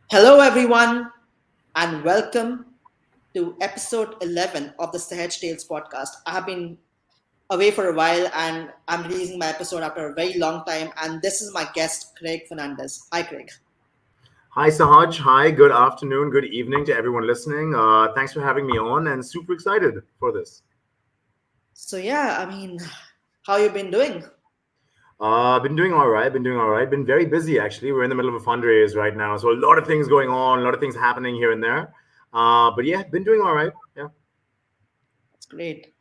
Hello, everyone, and welcome to episode 11 of the Sahaj Tales podcast. I have been away for a while and I'm releasing my episode after a very long time. And this is my guest, Craig Fernandes. Hi, Craig. Hi, Sahaj. Hi, good afternoon, good evening to everyone listening. Thanks for having me on and super excited for this. How you been doing? Been doing all right, Been very busy actually. We're in the middle of a fundraise right now. So a lot of things going on, a lot of things happening here and there. But yeah, been doing all right. Yeah. That's great.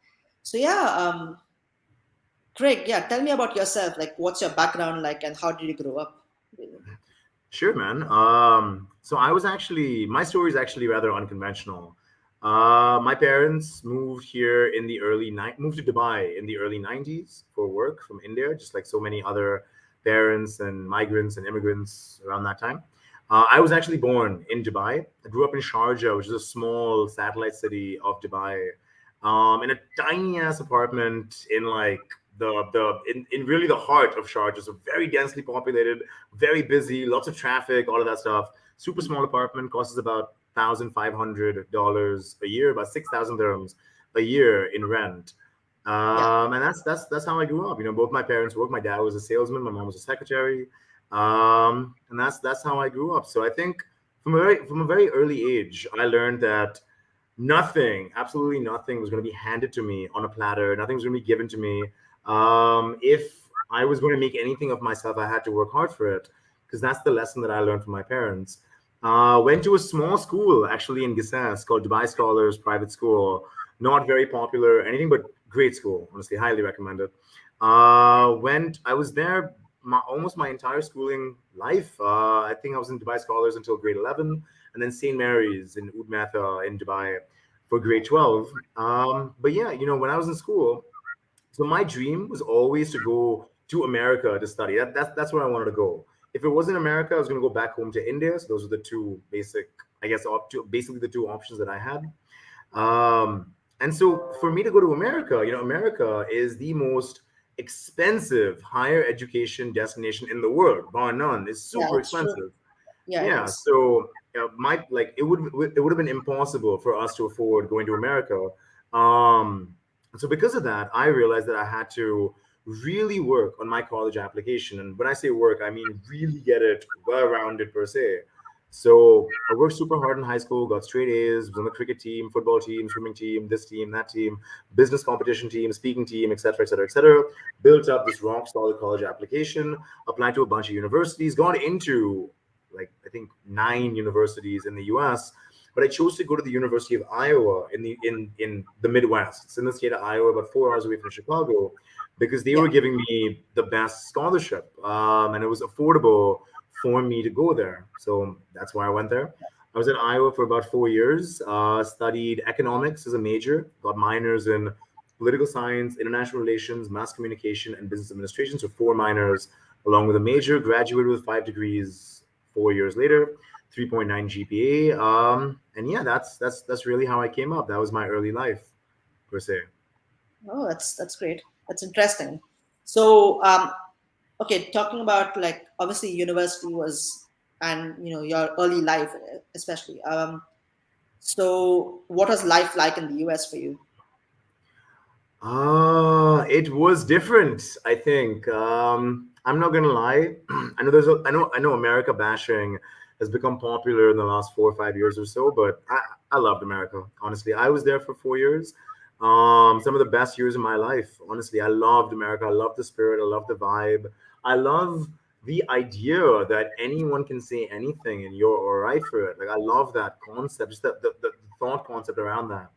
So, yeah, um, Craig, tell me about yourself. Like, what's your background like and how did you grow up? Sure, man. So my story is actually rather unconventional. My parents moved to Dubai in the early 90s for work from India, just like so many other parents and migrants and immigrants around that time. I was actually born in Dubai. I grew up in Sharjah, which is a small satellite city of Dubai, in a tiny ass apartment in like in really the heart of Sharjah, so very densely populated, very busy, lots of traffic, all of that stuff. Super small apartment, costs about $1,500 a year, about 6,000 dirhams a year in rent. Yeah. And that's how I grew up. You know, both my parents worked. My dad was a salesman, my mom was a secretary, and that's how I grew up. So I think from a very early age, I learned that nothing, absolutely nothing, was going to be handed to me on a platter. Nothing was going to be given to me. If I was going to make anything of myself, I had to work hard for it, because that's the lesson that I learned from my parents. Went to a small school actually in Gisans called Dubai Scholars Private School. Not very popular, anything but great school. Honestly, highly recommend it. Went. I was there almost my entire schooling life. I think I was in Dubai Scholars until grade 11, and then St. Mary's in Oud Matha in Dubai for grade 12. But yeah, you know, when I was in school, so my dream was always to go to America to study. That's where I wanted to go. If it wasn't America, I was going to go back home to India. So those are the two basic, I guess, basically the two options that I had. And so for me to go to America, you know, America is the most expensive higher education destination in the world, bar none. It's Yeah, super it's true. expensive. Yeah, it Yeah, is. so it would have been impossible for us to afford going to America. So because of that, I realized that I had to really work on my college application. And when I say work, I mean really get it well-rounded per se. So I worked super hard in high school, got straight A's, was on the cricket team, football team, swimming team, this team, that team, business competition team, speaking team, et cetera, et cetera, et cetera. Built up this rock solid college application, applied to a bunch of universities, got into like I think 9 universities in the U.S. But I chose to go to the University of Iowa in the Midwest. It's in the state of Iowa, about 4 hours away from Chicago, because they Yeah. were giving me the best scholarship, and it was affordable for me to go there. So that's why I went there. I was in Iowa for about 4 years. Studied economics as a major, got minors in political science, international relations, mass communication, and business administration. So four minors along with a major. Graduated with 5 degrees 4 years later, 3.9 GPA. And yeah, that's really how I came up. That was my early life, per se. Oh, that's great. That's interesting. So, okay, talking about like obviously university was and your early life especially. So what was life like in the US for you? It was different, I think. I'm not gonna lie. I know America bashing has become popular in the last 4 or 5 years or so, but I loved America. Honestly, I was there for 4 years. Some of the best years of my life. Honestly, I loved America. I love the spirit. I love the vibe. I love the idea that anyone can say anything and you're all right for it. Like I love that concept, just the thought concept around that.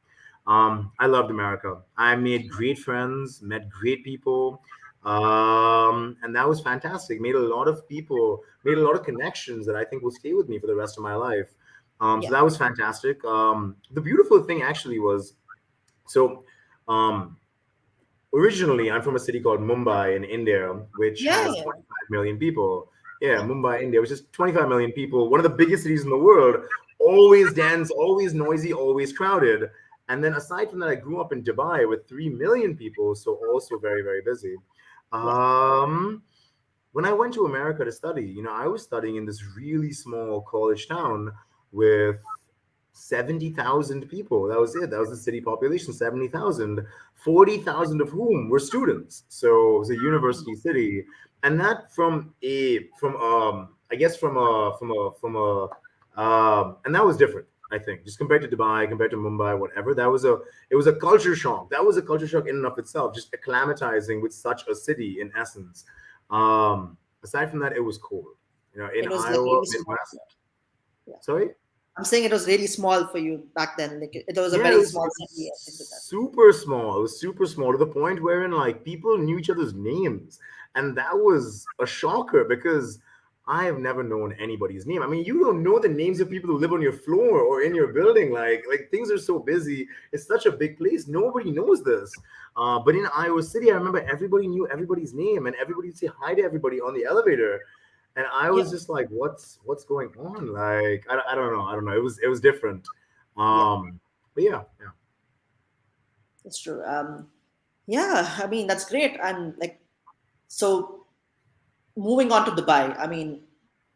I loved America. I made great friends, met great people, and that was fantastic. Made a lot of people, made a lot of connections that I think will stay with me for the rest of my life. So Yeah. that was fantastic. The beautiful thing actually was so. Um, Originally, I'm from a city called Mumbai in India, which Yeah, has yeah, 25 million people. Yeah, yeah. Mumbai, India, which is 25 million people, one of the biggest cities in the world, always dense, always noisy, always crowded. And then aside from that, I grew up in Dubai with 3 million people, so also very, very busy. Yeah. Um, when I went to America to study, I was studying in this really small college town with 70,000 people. That was it. That was the city population, 70,000, 40,000 of whom were students. So it was a university city. And that I guess and that was different, I think, just compared to Dubai, compared to Mumbai, whatever. It was a culture shock. That was a culture shock in and of itself, just acclimatizing with such a city in essence. Aside from that, it was cold. In It was like Iowa, really small. Midwest. Yeah. Sorry? I'm saying it was really small for you back then. Like it was a Yeah, very small it city and things like was that. super small. It was super small to the point wherein like people knew each other's names, and that was a shocker because I have never known anybody's name. I mean, you don't know the names of people who live on your floor or in your building. Like things are so busy. It's such a big place. Nobody knows this. But in Iowa City, I remember everybody knew everybody's name, and everybody would say hi to everybody on the elevator. And I Yeah, was just like, what's going on? Like, I don't know. I don't know. It was different. yeah, But yeah, yeah. it's true. Yeah, I mean that's great. And like, so moving on to Dubai, I mean,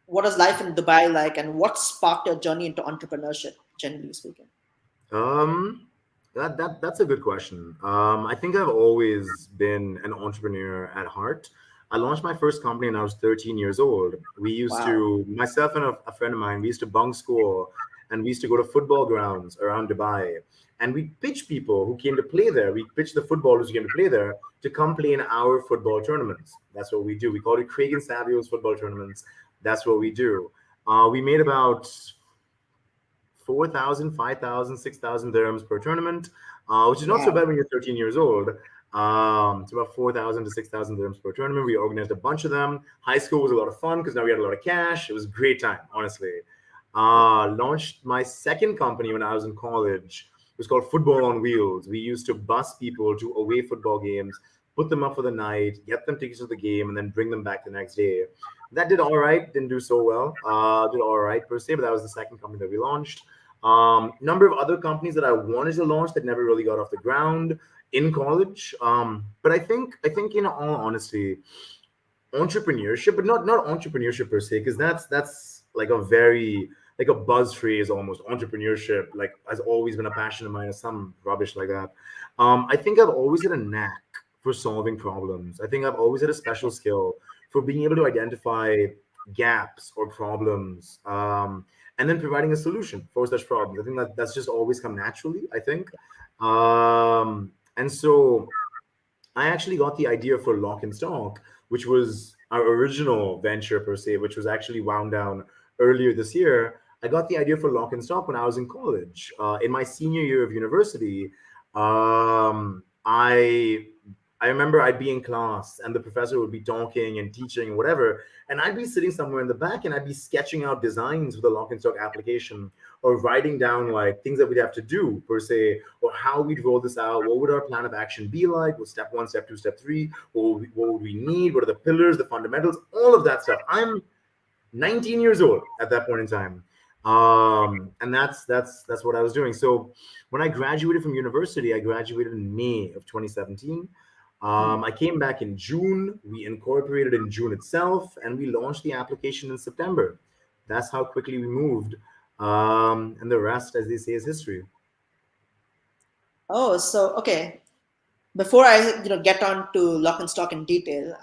what is life in Dubai like, and what sparked your journey into entrepreneurship, generally speaking? Um, that's a good question. I think I've always been an entrepreneur at heart. I launched my first company when I was 13 years old. Wow. Myself and a friend of mine, we used to bunk school and we used to go to football grounds around Dubai. And we pitch people who came to play there. We pitch the footballers who came to play there to come play in our football tournaments. That's what we do. We call it Craig and Savio's football tournaments. That's what we do. We made about 4,000, 5,000, 6,000 dirhams per tournament, which is not so Wow. bad when you're 13 years old. It's about 4,000 to 6,000 dirhams per tournament. We organized a bunch of them. High school was a lot of fun because now we had a lot of cash. It was a great time, honestly. Yeah. Launched my second company when I was in college. It was called Football on Wheels. We used to bus people to away football games, put them up for the night, get them tickets to the game, and then bring them back the next day. That did all right. Didn't do so well. Did all right per se, but that was the second company that we launched. Number of other companies that I wanted to launch that never really got off the ground in college. But I think in all honesty, entrepreneurship, but not entrepreneurship per se, because that's like a very like a buzz phrase almost. Entrepreneurship like has always been a passion of mine, or some rubbish like that. I think I've always had a knack for solving problems. I think I've always had a special skill for being able to identify gaps or problems, and then providing a solution for such problems. I think that's just always come naturally, I think. And so I actually got the idea for Lock and Stock, which was our original venture per se, which was actually wound down earlier this year. I got the idea for Lock and Stock when I was in college. In my senior year of university, I remember I'd be in class and the professor would be talking and teaching and whatever, and I'd be sitting somewhere in the back and I'd be sketching out designs for the Lock and Stock application or writing down like things that we'd have to do per se, or how we'd roll this out. What would our plan of action be like? What step one, step two, step three? What would we need? What are the pillars, the fundamentals, all of that stuff? I'm 19 years old at that point in time, and that's what I was doing. So when I graduated from university, I graduated in May of 2017. Hmm. I came back in June. We incorporated in June itself, and we launched the application in September. That's how quickly we moved, and the rest, as they say, is history. Oh, so okay. Before I get on to Lock and Stock in detail,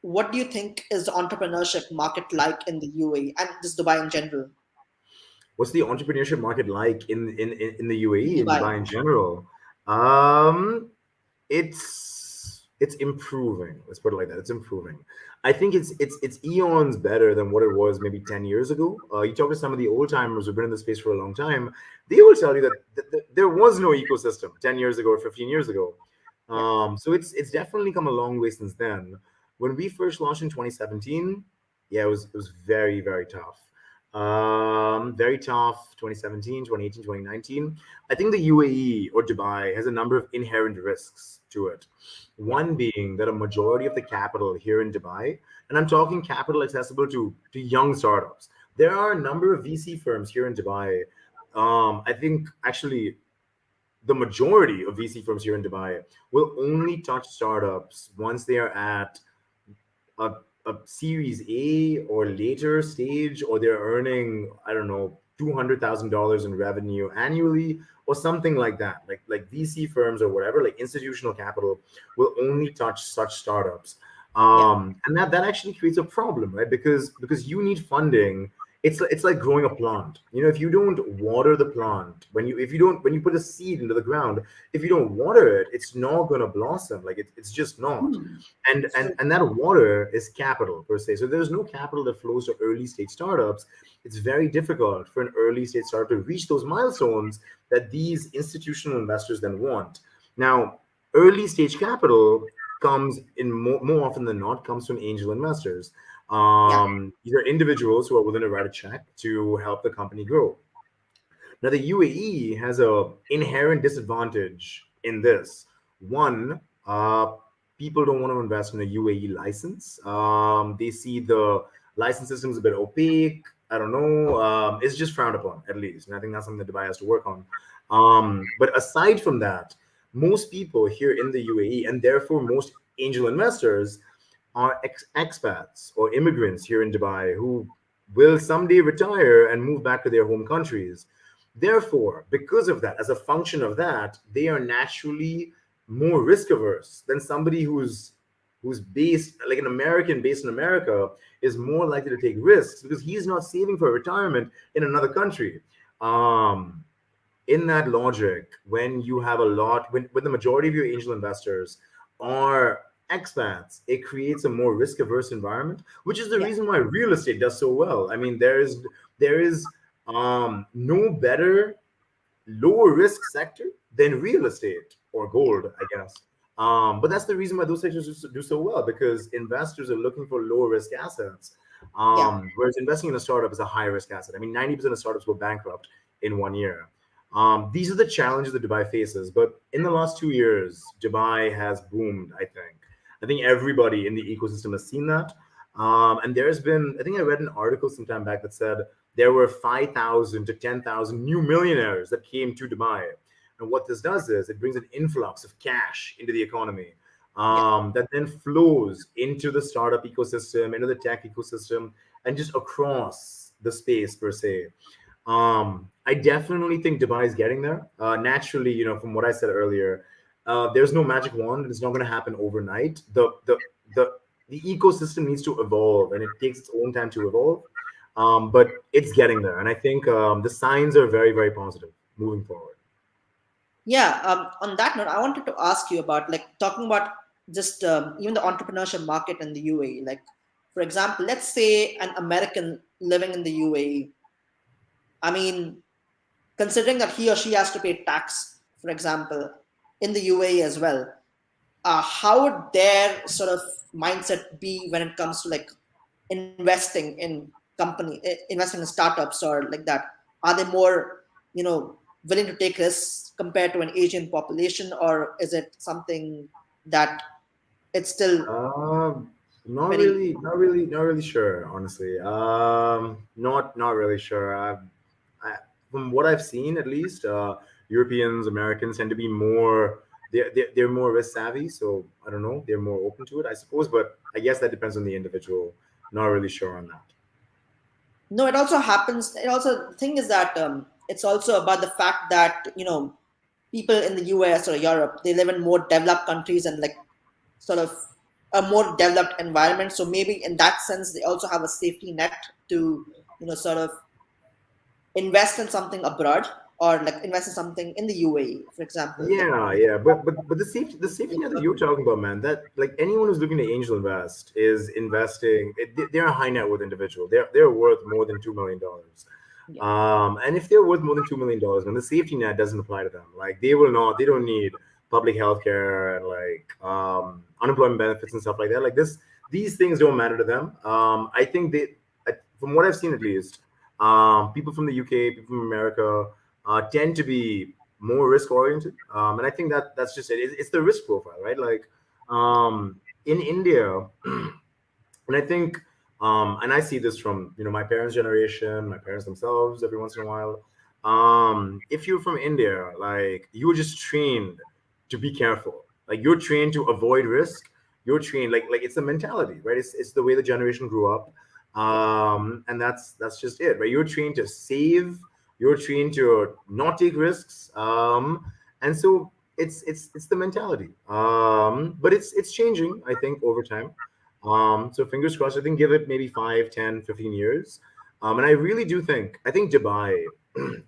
what do you think is the entrepreneurship market like in the UAE and just Dubai in general? What's the entrepreneurship market like in the In UAE, in Dubai. Dubai in general? Um, it's improving. Let's put it like that. It's improving. I think it's eons better than what it was maybe 10 years ago. You talk to some of the old timers who've been in the space for a long time, they will tell you that there was no ecosystem 10 years ago or 15 years ago. Yeah. So it's definitely come a long way since then. When we first launched in 2017, yeah, it was very tough. Very tough. 2017, 2018, 2019. I think the UAE or Dubai has a number of inherent risks to it. Yeah. One being that a majority of the capital here in Dubai, and I'm talking capital accessible to young startups. There are a number of VC firms here in Dubai. I think actually the majority of VC firms here in Dubai will only touch startups once they are at a a Series A or later stage, or they're earning, I don't know, $200,000 in revenue annually, or something like that. Like VC firms or whatever, like institutional capital, will only touch such startups. Yeah. And that actually creates a problem, right? Because you need funding. It's like growing a plant. You know, if you don't water the plant, when you put a seed into the ground, if you don't water it, it's not going to blossom. Like it's just not. Hmm. and It's and true. and that water is capital per se. So there's no capital that flows to early stage startups. It's very difficult for an early stage startup to reach those milestones that these institutional investors then want. Now, early stage capital comes in more often than not comes from angel investors. Yeah. These are individuals who are willing to write a check to help the company grow. Now, the UAE has a inherent disadvantage in this. One, people don't want to invest in a UAE license. They see the license system is a bit opaque. I don't know. It's just frowned upon, at least. And I think that's something that Dubai has to work on. But aside from that, most people here in the UAE, and therefore most angel investors, are expats or immigrants here in Dubai who will someday retire and move back to their home countries. Therefore, because of that, as a function of that, they are naturally more risk averse than somebody who's based, like an American based in America, is more likely to take risks because he's not saving for retirement in another country. Um, in that logic, when you have a lot, when the majority of your angel investors are expats, it creates a more risk averse environment, which is the Yeah. reason why real estate does so well. I mean, there is no better lower risk sector than real estate or Yeah. gold, I guess. But that's the reason why those sectors do so well, because investors are looking for low risk assets. Yeah. Whereas investing in a startup is a high risk asset. I mean, 90% of startups go bankrupt in 1 year. These are the challenges that Dubai faces. But in the last 2 years, Dubai has boomed, I think. I think everybody in the ecosystem has seen that. And there's been, I think I read an article some time back that said there were 5,000 to 10,000 new millionaires that came to Dubai. And what this does is it brings an influx of cash into the economy, Yeah. that then flows into the startup ecosystem, into the tech ecosystem, and just across the space per se. I definitely think Dubai is getting there. Naturally, from what I said earlier, there's no magic wand, and it's not going to happen overnight. The ecosystem needs to evolve, and it takes its own time to evolve. But it's getting there, and I think the signs are very, very positive moving forward. Yeah. On that note, I wanted to ask you about like talking about just even the entrepreneurship market in the UAE. Like, for example, let's say an American living in the UAE. I mean, considering that he or she has to pay tax, for example, in the UAE as well, how would their sort of mindset be when it comes to like investing in investing in startups or like that? Are they more, willing to take risks compared to an Asian population, or is it something that it's still Um, not very, really, not really, not really sure, honestly. Not really sure. From what I've seen, at least, Europeans, Americans tend to be more. They're more risk savvy, so I don't know. They're more open to it, I suppose. But I guess that depends on the individual. Not really sure on that. no, it also happens. It also, the thing is that it's also about the fact that, people in the US or Europe, they live in more developed countries and like sort of a more developed environment. So maybe in that sense, they also have a safety net to, sort of invest in something abroad or like invest in something in the UAE, for example. Like, Yeah, yeah, but the safety net that you're talking about, man, that like anyone who's looking to angel invest is investing. They're a high net worth individual. They're worth more than $2 million. yeah, And if they're worth more than $2 million, then the safety net doesn't apply to them. Like they will not. They don't need public health care and like unemployment benefits and stuff like that. Like this, these things don't matter to them. I think from what I've seen at least, people from the UK, people from America tend to be more risk oriented, and I think that's just it. It's the risk profile, right? Like in India, and I think, and I see this from my parents' generation, my parents themselves. Every once in a while, if you're from India, like you were just trained to be careful. Like you're trained to avoid risk. you're trained, like it's the mentality, right? It's the way the generation grew up. Yeah. And that's just it, right? You're trained to save, you're trained to not take risks. And so it's the mentality. But it's changing, I think, over time. So fingers crossed. I think give it maybe 5, 10, 15 years. And I really do think, I think Dubai,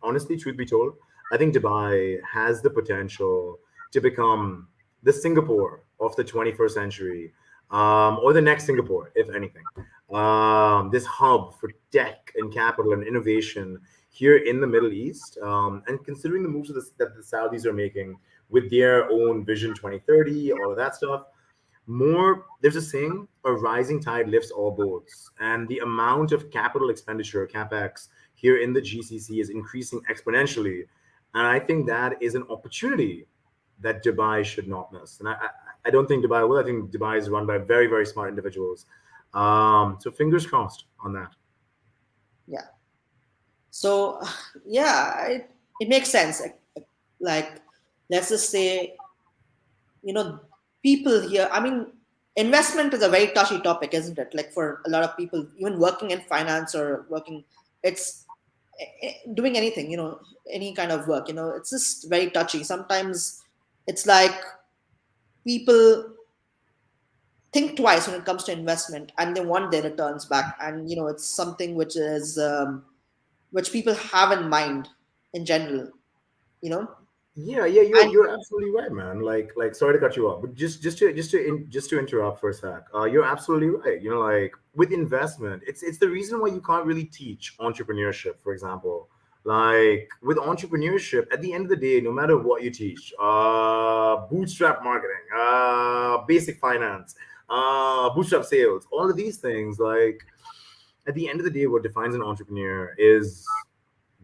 honestly, truth be told, I think Dubai has the potential to become the Singapore of the 21st century, or the next Singapore, if anything. This hub for tech and capital and innovation here in the Middle East. And considering the moves that the Saudis are making with their own Vision 2030, all of that stuff, there's a saying, a rising tide lifts all boats, and the amount of capital expenditure, capex, here in the GCC is increasing exponentially. And I think that is an opportunity that Dubai should not miss. And I don't think Dubai will. I think Dubai is run by very, very smart individuals. So fingers crossed on that. Yeah. So yeah, it makes sense. Like, let's just say, you know, people here, I mean, investment is a very touchy topic, isn't it? Like, for a lot of people, even working in finance or working, it's doing anything, any kind of work, it's just very touchy. Sometimes it's like people think twice when it comes to investment, and they want their returns back, and it's something which is which people have in mind in general, you know Yeah, and you're absolutely right, man. Like sorry to cut you off, but just to interrupt for a sec. You're absolutely right. Like with investment, it's the reason why you can't really teach entrepreneurship, for example. Like with entrepreneurship, at the end of the day, no matter what you teach, bootstrap marketing, basic finance, bootstrap sales, all of these things, like at the end of the day, what defines an entrepreneur is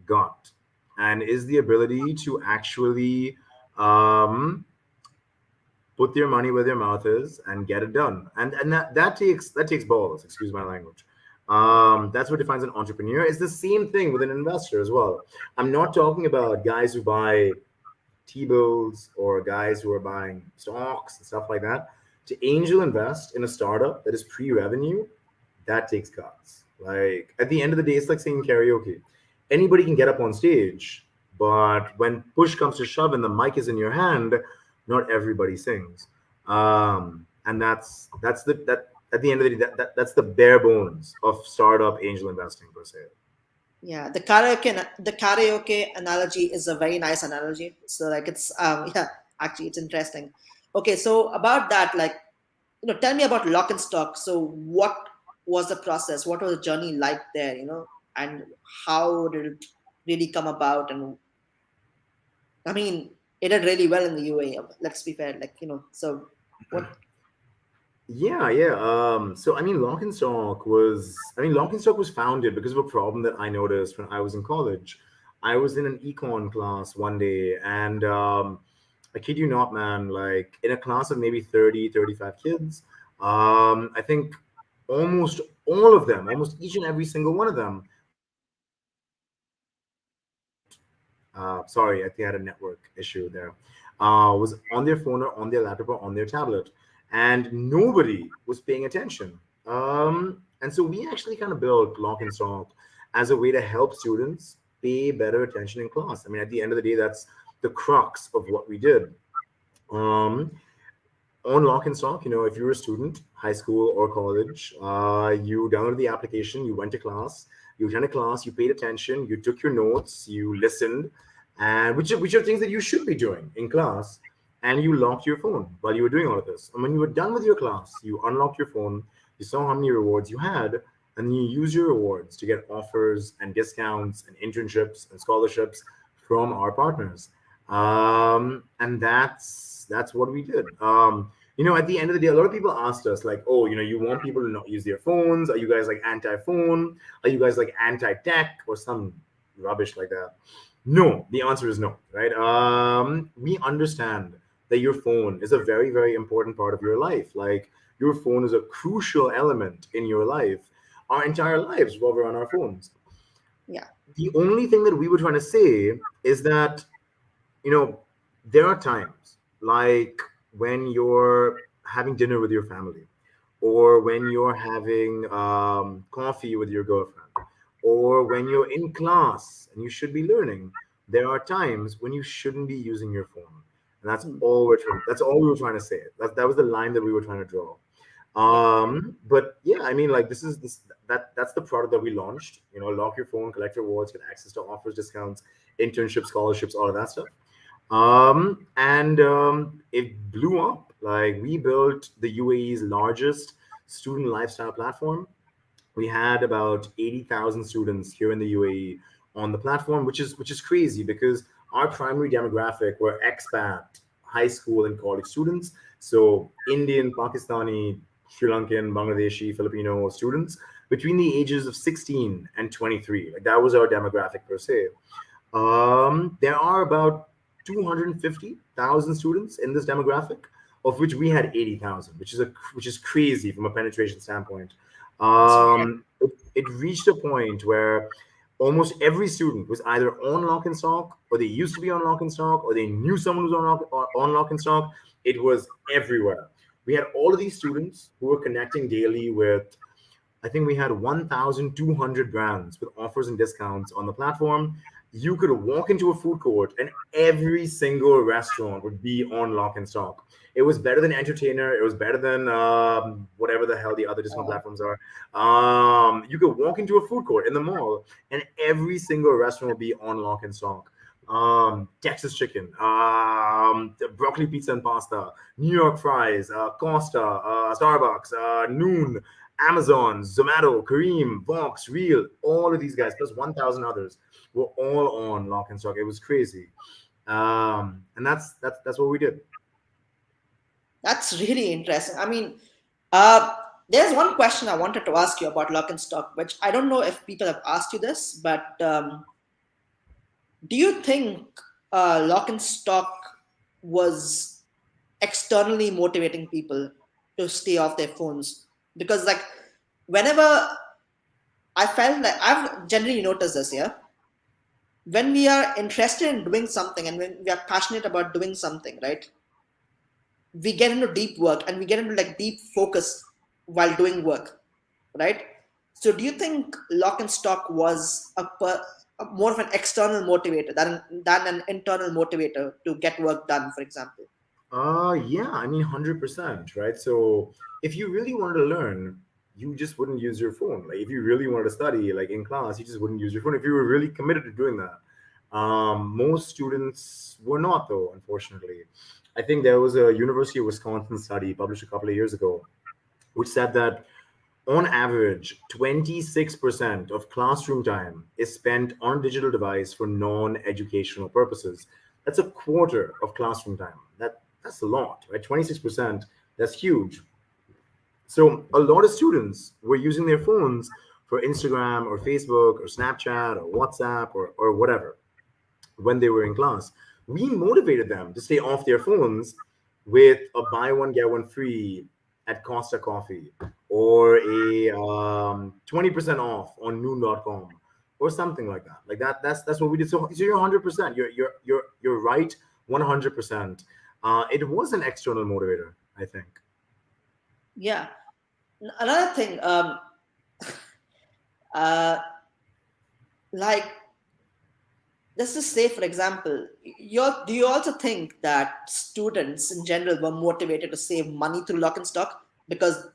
gut, and is the ability to actually um, put their money where their mouth is and get it done. And that takes balls. Excuse my language. That's what defines an entrepreneur. It's the same thing with an investor as well. I'm not talking about guys who buy T-bills or guys who are buying stocks and stuff like that. To angel invest in a startup that is pre-revenue, that takes guts. Like at the end of the day, it's like singing karaoke. Anybody can get up on stage, but when push comes to shove and the mic is in your hand, not everybody sings. And that at the end of the day, that's the bare bones of startup angel investing per se. yeah, the karaoke analogy is a very nice analogy. So like, it's yeah, actually it's interesting. Okay, so about that, like, tell me about Lock and Stock. So what was the process? What was the journey like there, and how did it really come about? And I mean, it did really well in the UAE. Let's be fair, like, so what? Yeah. So Lock and Stock was founded because of a problem that I noticed when I was in college. I was in an econ class one day, and I kid you not, man, like in a class of maybe 30, 35 kids, I think almost all of them, almost each and every single one of them sorry, I think I had a network issue there, was on their phone or on their laptop or on their tablet, and nobody was paying attention. And so we actually kind of built Lock and Stock as a way to help students pay better attention in class. I mean, at the end of the day, that's the crux of what we did. Um, on Lock and Stock, if you're a student, high school or college, you downloaded the application, you went to class, you attended class, you paid attention, you took your notes, you listened, and which are things that you should be doing in class, and you locked your phone while you were doing all of this. And when you were done with your class, you unlocked your phone, you saw how many rewards you had, and you use your rewards to get offers and discounts and internships and scholarships from our partners. And that's what we did. At the end of the day, a lot of people asked us, like, oh, you want people to not use their phones? Are you guys like anti-phone? Are you guys like anti-tech or some rubbish like that? No, the answer is no, right? We understand that your phone is a very, very important part of your life. Like your phone is a crucial element in your life. Our entire lives revolve around our phones. Yeah, The only thing that we were trying to say is that, you know, there are times like when you're having dinner with your family, or when you're having coffee with your girlfriend, or when you're in class and you should be learning, there are times when you shouldn't be using your phone. And Hmm. that's all we were trying to say. That was the line that we were trying to draw. Yeah. But yeah, I mean, like, that's the product that we launched. Lock your phone, collect rewards, get access to offers, discounts, internships, scholarships, all of that stuff. And it blew up. Like, we built the UAE's largest student lifestyle platform. We had about 80,000 students here in the UAE on the platform, which is crazy because our primary demographic were expat high school and college students. So Indian, Pakistani, Sri Lankan, Bangladeshi, Filipino students between the ages of 16 and 23. Like, that was our demographic per se. There are about 250,000 students in this demographic, of which we had 80,000, which is crazy from a penetration standpoint. That's incredible. It reached a point where almost every student was either on Lock and Stock, or they used to be on Lock and Stock, or they knew someone who was on Lock and Stock. It was everywhere. We had all of these students who were connecting daily with, I think we had 1,200 brands with offers and discounts on the platform. You could walk into a food court and every single restaurant would be on Lock and Stock. It was better than Entertainer. It was better than whatever the hell the other discount Wow. platforms are. You could walk into a food court in the mall and every single restaurant would be on Lock and Stock. Texas chicken, broccoli pizza and pasta, New York fries, Costa, Starbucks, Noon, Amazon, Zomato, Kareem, Vox, Real, all of these guys, plus 1,000 others, were all on Lock and Stock. It was crazy. And that's what we did. That's really interesting. I mean, uh, there's one question I wanted to ask you about lock and stock, which I don't know if people have asked you this, but do you think lock and stock was externally motivating people to stay off their phones? Because, like, whenever I felt like I've generally noticed this, yeah, when we are interested in doing something and when we are passionate about doing something, right, we get into deep work and we get into like deep focus while doing work, right? So do you think lock and stock was a more of an external motivator than an internal motivator to get work done, for example? Yeah, I mean, 100%, right? So if you really wanted to learn, you just wouldn't use your phone. Like, if you really wanted to study, like in class, you just wouldn't use your phone if you were really committed to doing that. Most students were not, though, unfortunately. I think there was a University of Wisconsin study published a couple of years ago, which said that on average, 26% of classroom time is spent on a digital device for non-educational purposes. That's a quarter of classroom time. That's a lot, right? 26%, that's huge. So a lot of students were using their phones for Instagram or Facebook or Snapchat or WhatsApp or whatever when they were in class. We motivated them to stay off their phones with a buy one get one free at Costa Coffee, or a 20% off on Noon.com, or something like that. Like that. That's what we did. So you're 100%. You're right. 100%. It was an external motivator, I think. Yeah. Another thing, uh, like, let's just say, for example, do you also think that students in general were motivated to save money through lock and stock because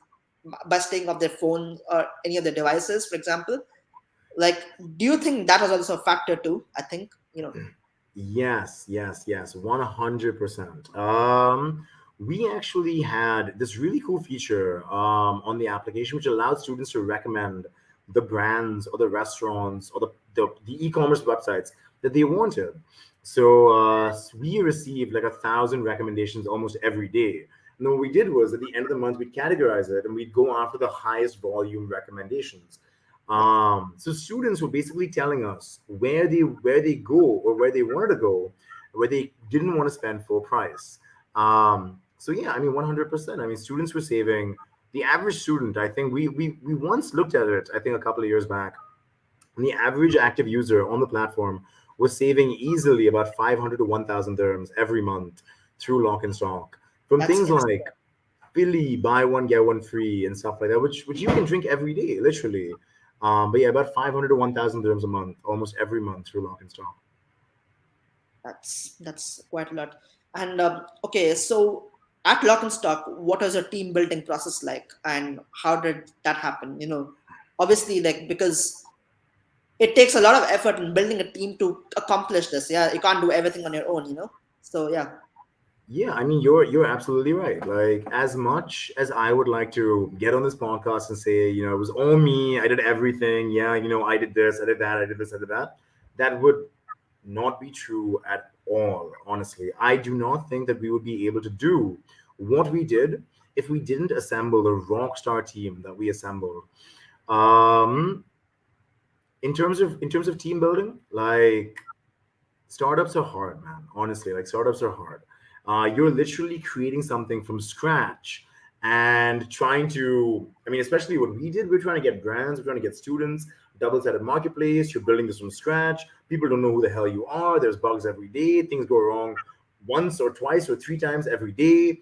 by staying off their phones or any of their devices, for example? Like, do you think that was also a factor too? I think, Yes, yes, yes, 100%. We actually had this really cool feature on the application, which allowed students to recommend the brands or the restaurants or the e-commerce websites that they wanted. So we received like 1,000 recommendations almost every day. And then what we did was at the end of the month, we'd categorize it and we'd go after the highest volume recommendations. yeah, So students were basically telling us where they go or where they wanted to go, where they didn't want to spend full price. So yeah, I mean 100%. I mean students were saving. The average student, I think we once looked at it. I think a couple of years back, and the average active user on the platform was saving easily about 500 to 1,000 dirhams every month through Lock and Stock from that's things insane. like Philly, buy one get one free and stuff like that, which you can drink every day, literally. But yeah, about 500 to 1,000 dirhams a month, almost every month through Lock and Stock. That's quite a lot. And okay, so at Lock and Stock, what was your team building process like, and how did that happen? Obviously, like, because it takes a lot of effort in building a team to accomplish this. Yeah, you can't do everything on your own. So yeah, Yeah, I mean you're absolutely right. Like as much as I would like to get on this podcast and say, it was all me, I did everything. Yeah, I did this, I did that, I did this, I did that. That would not be true at all, honestly. I do not think that we would be able to do what we did if we didn't assemble the rock star team that we assembled. Um in terms of team building, like startups are hard, man. Honestly, like startups are hard. You're literally creating something from scratch and trying to, I mean, especially what we did, we're trying to get brands, we're trying to get students, double-sided marketplace. You're building this from scratch. People don't know who the hell you are. There's bugs every day. Things go wrong once or twice or three times every day.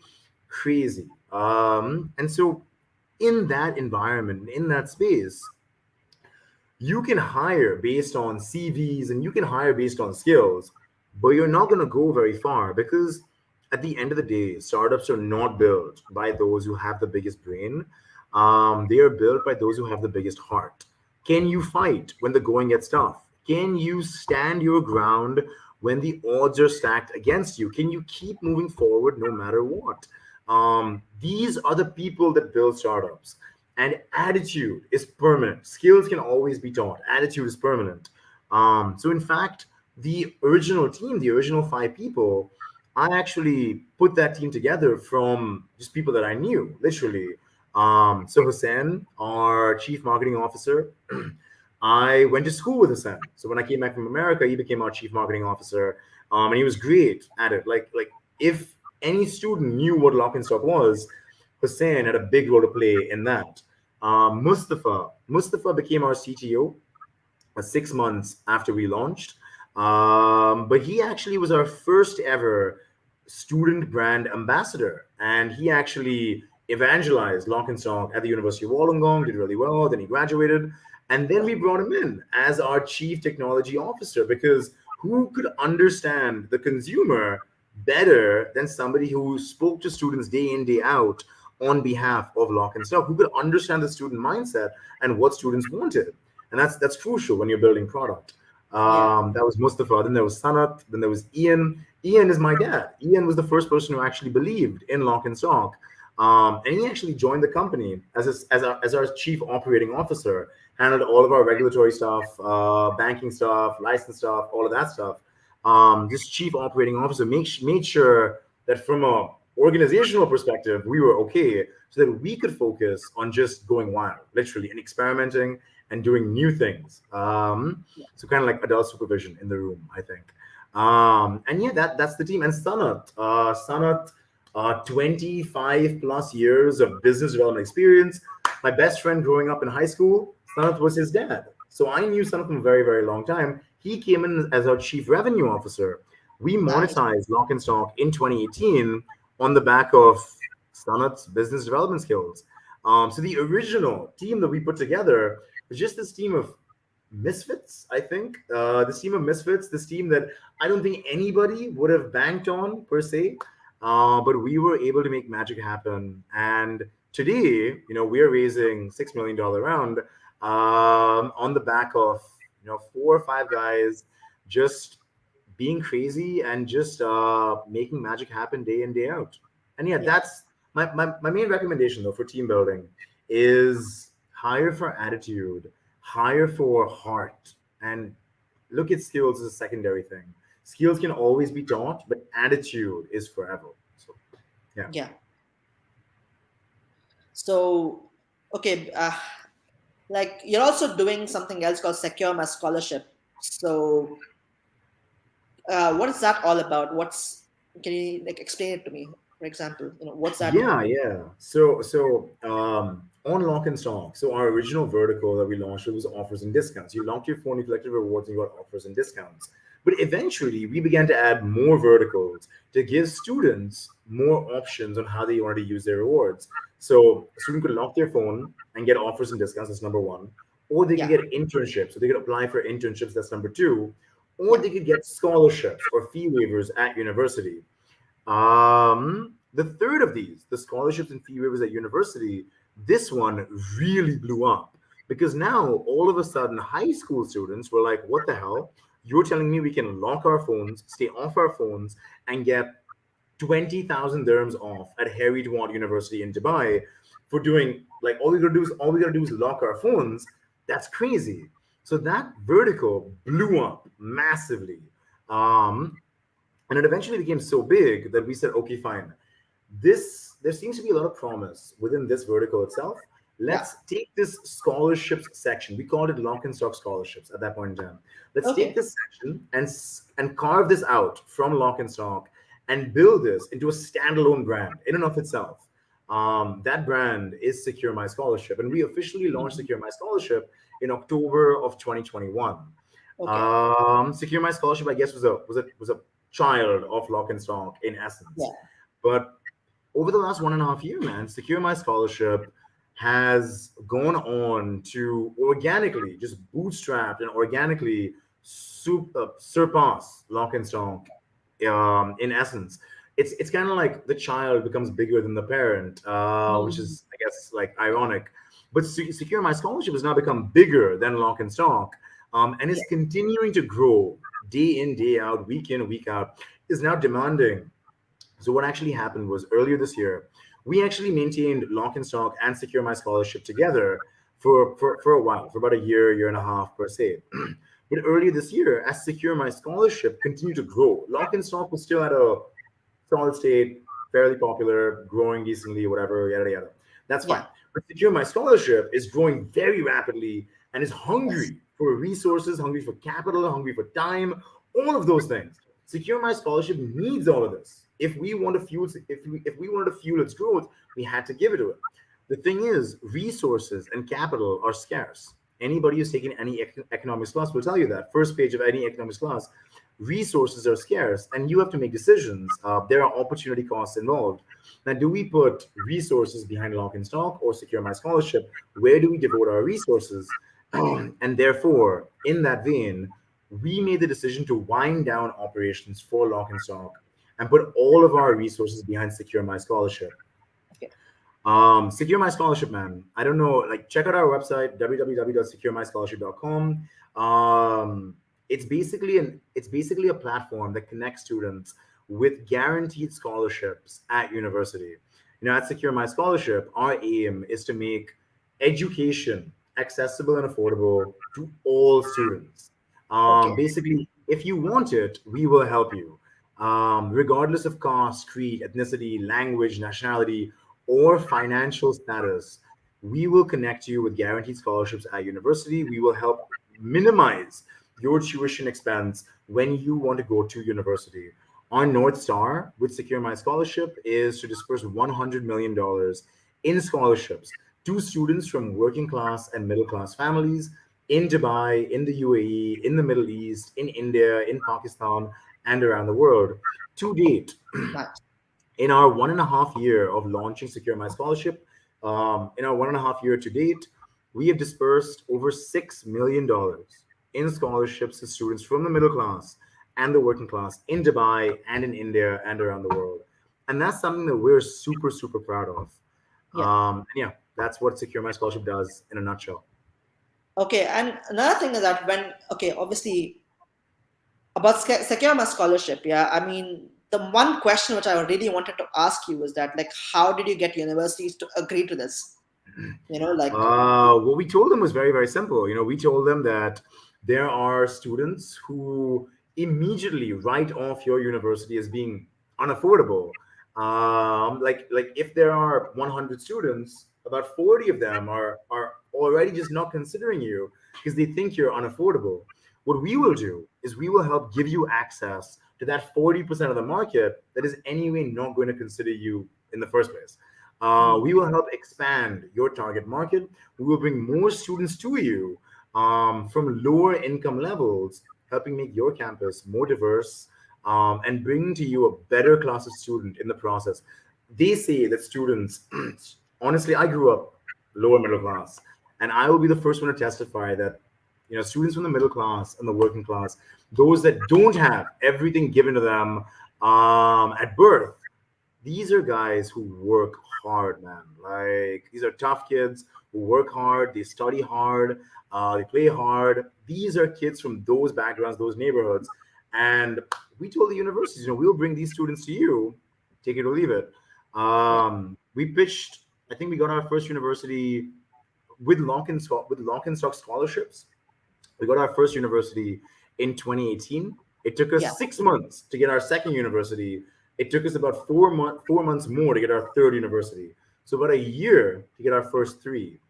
Crazy. And so in that environment, in that space, you can hire based on CVs and you can hire based on skills, but you're not going to go very far because at the end of the day, startups are not built by those who have the biggest brain. They are built by those who have the biggest heart. Can you fight when the going gets tough? Can you stand your ground when the odds are stacked against you? Can you keep moving forward no matter what? These are the people that build startups. And attitude is permanent. Skills can always be taught. Attitude is permanent. So, in fact, the original team, the original five people, I actually put that team together from just people that I knew, literally. So, Hussein, our chief marketing officer, I went to school with Hussein. So, when I came back from America, he became our chief marketing officer. And he was great at it. Like if any student knew what Lock and Stock was, Hussein had a big role to play in that. Mustafa became our CTO 6 months after we launched. But he actually was our first ever student brand ambassador. And he actually evangelized Lock and Stock at the University of Wollongong, did really well. Then he graduated. And then we brought him in as our chief technology officer because who could understand the consumer better than somebody who spoke to students day in, day out on behalf of Lock and Stock, who could understand the student mindset and what students wanted? And that's crucial when you're building product. yeah, That was Mustafa. Then there was Sanat. Then there was Ian. Ian is my dad. Ian was the first person who actually believed in Lock and Stock, and he actually joined the company as our chief operating officer, handled all of our regulatory stuff, banking stuff, license stuff, all of that stuff. This chief operating officer made sure that from a organizational perspective, we were okay so that we could focus on just going wild, literally, and experimenting and doing new things. So kind of like adult supervision in the room, I think. And yeah, that's the team. And Sanat, 25 plus years of business development experience. My best friend growing up in high school, Sanat was his dad. So I knew Sanat from a very, very long time. He came in as our chief revenue officer. We nice. monetized Lock and Stock in 2018 on the back of Sanat's business development skills. So the original team that we put together was just this team of misfits, I think. This team of misfits, this team that I don't think anybody would have banked on per se. But we were able to make magic happen. And today, we're raising $6 million round on the back of, four or five guys just being crazy and just making magic happen day in, day out. And yeah, Yeah, that's my main recommendation though for team building is hire for attitude, hire for heart, and look at skills as a secondary thing. Skills can always be taught, but attitude is forever. So yeah. yeah. So okay, like you're also doing something else called Secure My Scholarship. So what is that all about? Can you like explain it to me? For example, what's that? Yeah. So on Lock and Stock, so our original vertical that we launched was offers and discounts. You locked your phone, you collected rewards, and you got offers and discounts. But eventually, we began to add more verticals to give students more options on how they wanted to use their rewards. So a student could lock their phone and get offers and discounts. That's number one. Or they could Yeah. get internships. So they could apply for internships. That's number two. Or Yeah. they could get scholarships or fee waivers at university. The third of these, the scholarships and fee waivers at university, this one really blew up because now all of a sudden high school students were like, what the hell? You're telling me we can lock our phones, stay off our phones, and get 20,000 dirhams off at Harry Dwant University in Dubai for doing like all we gotta do is lock our phones. That's crazy. So that vertical blew up massively. Um, and it eventually became so big that we said, okay, fine. There seems to be a lot of promise within this vertical itself. Yeah. Let's take this scholarships section. We called it lock and stock scholarships at that point in time. Let's take Okay. this section and carve this out from lock and stock and build this into a standalone brand in and of itself. That brand is Secure My Scholarship, and we officially launched Mhm. Secure My Scholarship in October of 2021. Okay. Secure My Scholarship, I guess, was a child of Lock and Stock in essence. Yeah. But over the last 1.5 year, man, Secure My Scholarship has gone on to organically just bootstrap and organically surpass Lock and Stock. In essence, it's kind of like the child becomes bigger than the parent, which Mhm. is, I guess, like ironic. But Secure My Scholarship has now become bigger than Lock and Stock, and is Yeah. continuing to grow day in, day out, week in, week out. Is now demanding. So what actually happened was earlier this year, we actually maintained Lock and Stock and Secure My Scholarship together for a while, for about a year and a half per se. But earlier this year, as Secure My Scholarship continued to grow, Lock and Stock was still at a solid state, fairly popular, growing decently, whatever, yada yada. That's fine. Yeah. But Secure My Scholarship is growing very rapidly and is Yes. hungry for resources, hungry for capital, hungry for time, all of those things. Secure My Scholarship needs all of this. If we wanted to fuel its growth, we had to give it to it. The thing is, resources and capital are scarce. Anybody who's taken any economics class will tell you that. First page of any economics class, resources are scarce and you have to make decisions. There are opportunity costs involved. Now, do we put resources behind Lock and Stock or Secure My Scholarship? Where do we devote our resources? And therefore, in that vein, we made the decision to wind down operations for Lock and Stock and put all of our resources behind Secure My Scholarship. Okay. Secure My Scholarship, man. I don't know. Like, check out our website www.securemyscholarship.com. It's basically a platform that connects students with guaranteed scholarships at university. At Secure My Scholarship, our aim is to make education accessible and affordable to all students. Okay. Basically, if you want it, we will help you. Regardless of caste, creed, ethnicity, language, nationality, or financial status, we will connect you with guaranteed scholarships at university. We will help minimize your tuition expense when you want to go to university. Our North Star with Secure My Scholarship is to disperse $100 million in scholarships to students from working class and middle class families in Dubai, in the UAE, in the Middle East, in India, in Pakistan, and around the world. To date, Nice. in our 1.5 year of launching Secure My Scholarship, in our 1.5 year to date, we have dispersed over $6 million in scholarships to students from the middle class and the working class in Dubai and in India and around the world. And that's something that we're super, super proud of. Yeah. And yeah, that's what Secure My Scholarship does in a nutshell. Okay. And another thing is that when, okay, obviously about secure my scholarship, yeah, I mean, the one question which I really wanted to ask you was that, like, how did you get universities to agree to this? Like, What we told them was very, very simple. We told them that there are students who immediately write off your university as being unaffordable. Like if there are 100 students, about 40 of them are already just not considering you because they think you're unaffordable. What we will do is we will help give you access to that 40% of the market that is anyway not going to consider you in the first place. hmm, We will help expand your target market. We will bring more students to you. from lower income levels, helping make your campus more diverse, and bringing to you a better class of student in the process. They say that students, honestly, I grew up lower middle class, and I will be the first one to testify that students from the middle class and the working class, those that don't have everything given to them at birth, these are guys who work hard, man. Like, these are tough kids who work hard, they study hard, they play hard. These are kids from those backgrounds, those neighborhoods. And we told the universities, we'll bring these students to you, take it or leave it. Yeah. We pitched, I think we got our first university with lock and stock scholarships. We got our first university in 2018. It took Yeah. us 6 months to get our second university. It took us about 4 months more to get our third university. So about a year to get our first three.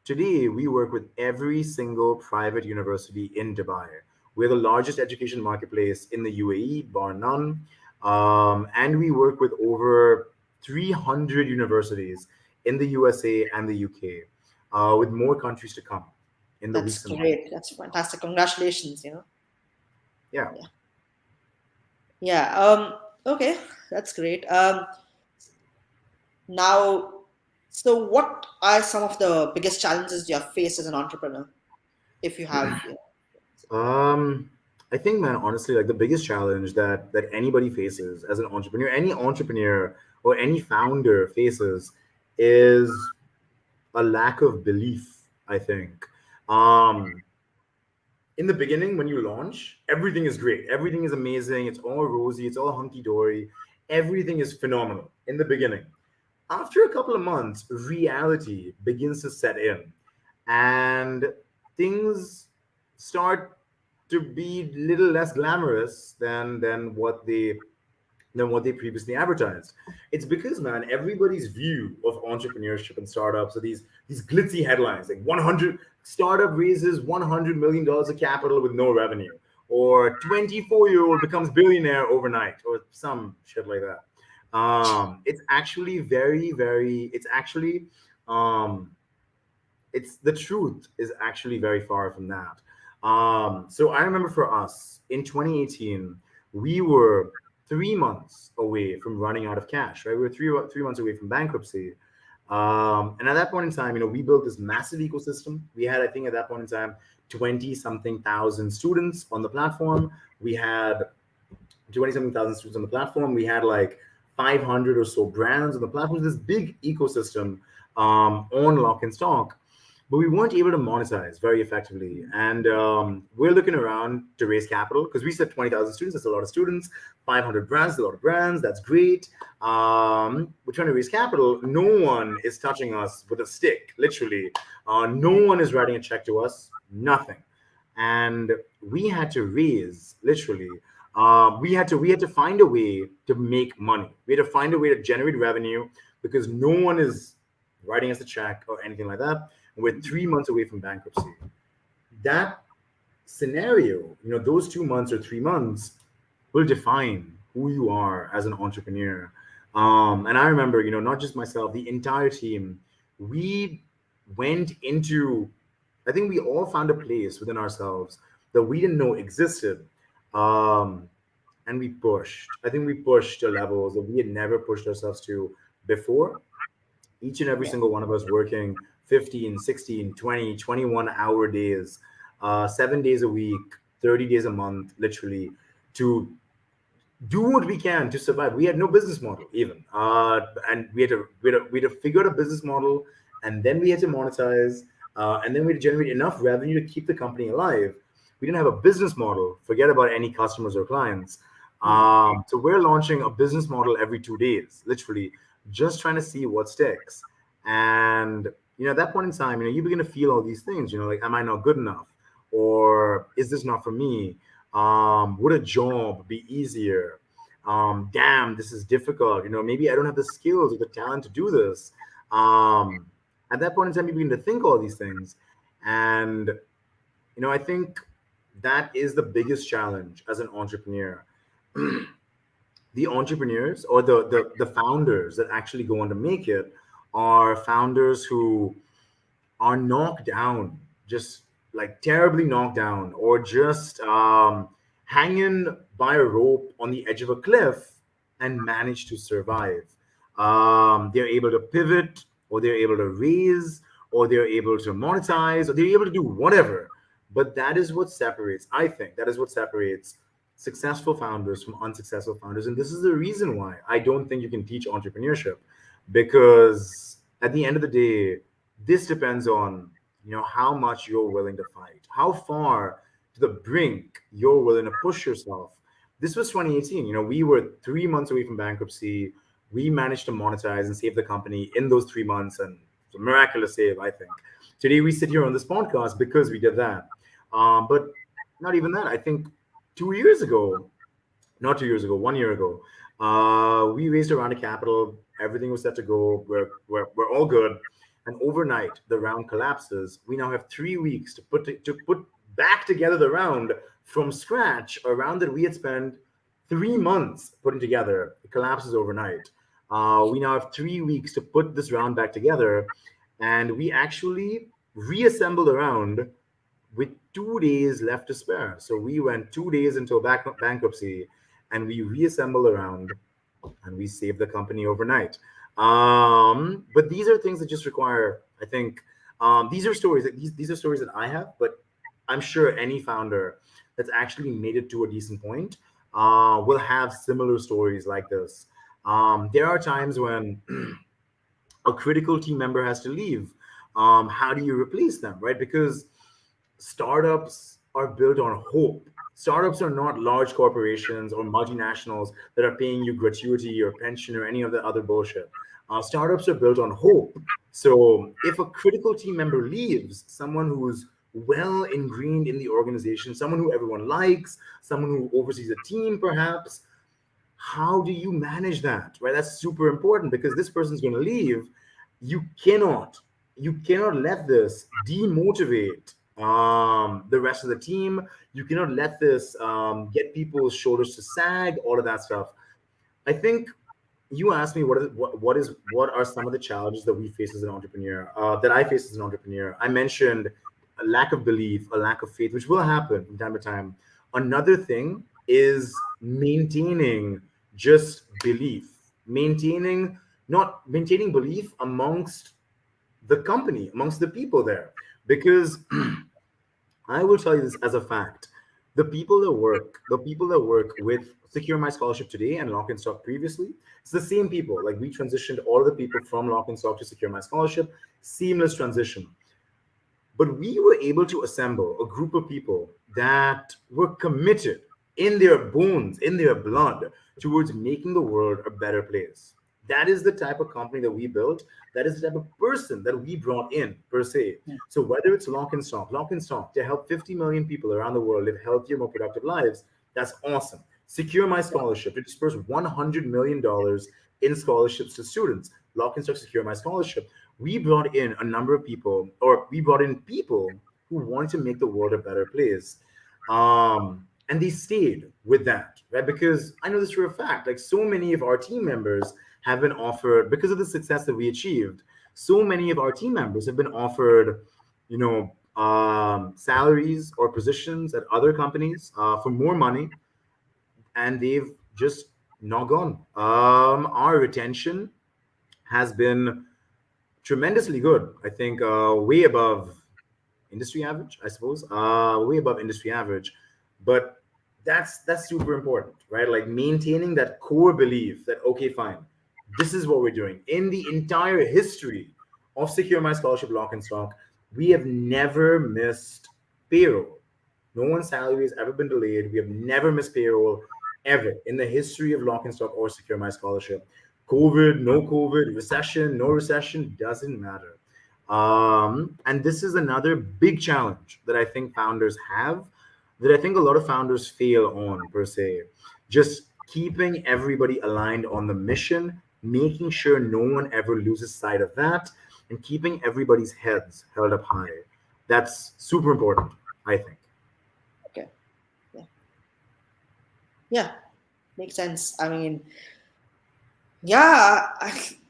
Today, we work with every single private university in Dubai. We're the largest education marketplace in the UAE, bar none. And we work with over 300 universities in the USA and the UK, with more countries to come in the That's weeks and months. great. That's fantastic. Congratulations. Yeah. Yeah. Yeah. Okay. That's great. Now, so what are some of the biggest challenges you have faced as an entrepreneur? If you have. Um, I think, man, honestly, like the biggest challenge that anybody faces as an entrepreneur, any entrepreneur or any founder faces, is a lack of belief. I think. Um, in the beginning, when you launch, everything is great, everything is amazing, it's all rosy, it's all hunky dory, everything is phenomenal in the beginning. After a couple of months, reality begins to set in, and things start to be little less glamorous than what they previously advertised. It's because, man, everybody's view of entrepreneurship and startups are these glitzy headlines like 100 startup raises $100 million of capital with no revenue, or 24-year-old becomes billionaire overnight, or some shit like that. It's actually very, very. Um, it's the truth is actually very far from that. So I remember for us in 2018, we were 3 months away from running out of cash. Right, we were three months away from bankruptcy. And at that point in time, we built this massive ecosystem. We had, I think, at that point in time, 20 something thousand students on the platform. We had 20 something thousand students on the platform. We had like 500 or so brands on the platform. This big ecosystem on Lock and Stock, but we weren't able to monetize very effectively. And we're looking around to raise capital because we said 20,000 students. That's a lot of students. 500 brands, a lot of brands. That's great. We're trying to raise capital. No one is touching us with a stick, literally. No one is writing a check to us. Nothing. And we had to raise, literally. We had to find a way to make money. We had to find a way to generate revenue because no one is writing us a check or anything like that. And we're 3 months away from bankruptcy. That scenario, those 2 months or 3 months will define who you are as an entrepreneur. And I remember, not just myself, the entire team, we went into, I think we all found a place within ourselves that we didn't know existed. Um, and we pushed. I think we pushed to levels that we had never pushed ourselves to before. Each and every Yeah. single one of us working 15, 16, 20, 21-hour days, 7 days a week, 30 days a month, literally, to do what we can to survive. We had no business model even, and we had to figure out a business model, and then we had to monetize, and then we had to generate enough revenue to keep the company alive. We didn't have a business model. Forget about any customers or clients. Hmm. So we're launching a business model every 2 days, literally, just trying to see what sticks. And at that point in time, you begin to feel all these things. Like, am I not good enough, or is this not for me? Would a job be easier? Damn, this is difficult. Maybe I don't have the skills or the talent to do this. Um, at that point in time, you begin to think all these things. And, I think that is the biggest challenge as an entrepreneur. The entrepreneurs or the founders that actually go on to make it are founders who are knocked down just like terribly knocked down or just hanging by a rope on the edge of a cliff and manage to survive. They're able to pivot, or they're able to raise, or they're able to monetize, or they're able to do whatever. But that is what separates, I think, that is what separates successful founders from unsuccessful founders. And this is the reason why I don't think you can teach entrepreneurship, because at the end of the day, this depends on, how much you're willing to fight, how far to the brink you're willing to push yourself. This was 2018. We were 3 months away from bankruptcy. We managed to monetize and save the company in those 3 months, and it's a miraculous save, I think. Today we sit here on this podcast because we did that. But not even that. I think 2 years ago, not 2 years ago, 1 year ago, we raised a round of capital. Everything was set to go. We're all good. And overnight, the round collapses. We now have 3 weeks to put back together the round from scratch. A round that we had spent 3 months putting together. It collapses overnight. We now have 3 weeks to put this round back together, and we actually reassembled the round with 2 days left to spare. So we went 2 days until bankruptcy, and we reassembled around, and we saved the company overnight. But these are things that just require, I think, these are stories that I have, but I'm sure any founder that's actually made it to a decent point will have similar stories like this. There are times when a critical team member has to leave. How do you replace them, right? Because startups are built on hope. Startups are not large corporations or multinationals that are paying you gratuity or pension or any of the other bullshit. Startups are built on hope. So if a critical team member leaves, someone who's well ingrained in the organization, someone who everyone likes, someone who oversees a team perhaps, how do you manage that, right? That's super important, because this person's going to leave. You cannot you cannot let this demotivate the rest of the team. You cannot let this get people's shoulders to sag, all of that stuff. I think you asked me what are some of the challenges that we face as an entrepreneur, that I face as an entrepreneur. I mentioned a lack of belief, a lack of faith, which will happen from time to time. Another thing is maintaining just belief, maintaining not maintaining belief amongst the company, amongst the people there, because I will tell you this as a fact. The people that work with Secure My Scholarship today and Lock and Stock previously, it's the same people. Like, we transitioned all of the people from Lock and Stock to Secure My Scholarship, seamless transition. But we were able to assemble a group of people that were committed in their bones, in their blood, towards making the world a better place. That is the type of company that we built. That is the type of person that we brought in, per se. Yeah. So whether it's Lock and Stock to help 50 million people around the world live healthier, more productive lives, that's awesome. Secure My Scholarship to disperse $100 million in scholarships to students. Lock and Stock, Secure My Scholarship. We brought in a number of people, or we brought in people who wanted to make the world a better place. And they stayed with that, right? Because I know this for a fact. Like, so many of our team members have been offered, because of the success that we achieved, so many of our team members have been offered, salaries or positions at other companies for more money, and they've just not gone. Our retention has been tremendously good. I think way above industry average, I suppose, way above industry average. But that's super important, right? Like, maintaining that core belief that, okay, fine, this is what we're doing. In the entire history of Secure My Scholarship, Lock and Stock, we have never missed payroll. No one's salary has ever been delayed. We have never missed payroll ever in the history of Lock and Stock or Secure My Scholarship. COVID, no COVID, recession, no recession, doesn't matter. And this is another big challenge that I think founders have, that I think a lot of founders fail on, per se. Just keeping everybody aligned on the mission, making sure no one ever loses sight of that, and keeping everybody's heads held up high. That's super important, I think. Okay. Yeah. Yeah. Makes sense. I mean, yeah.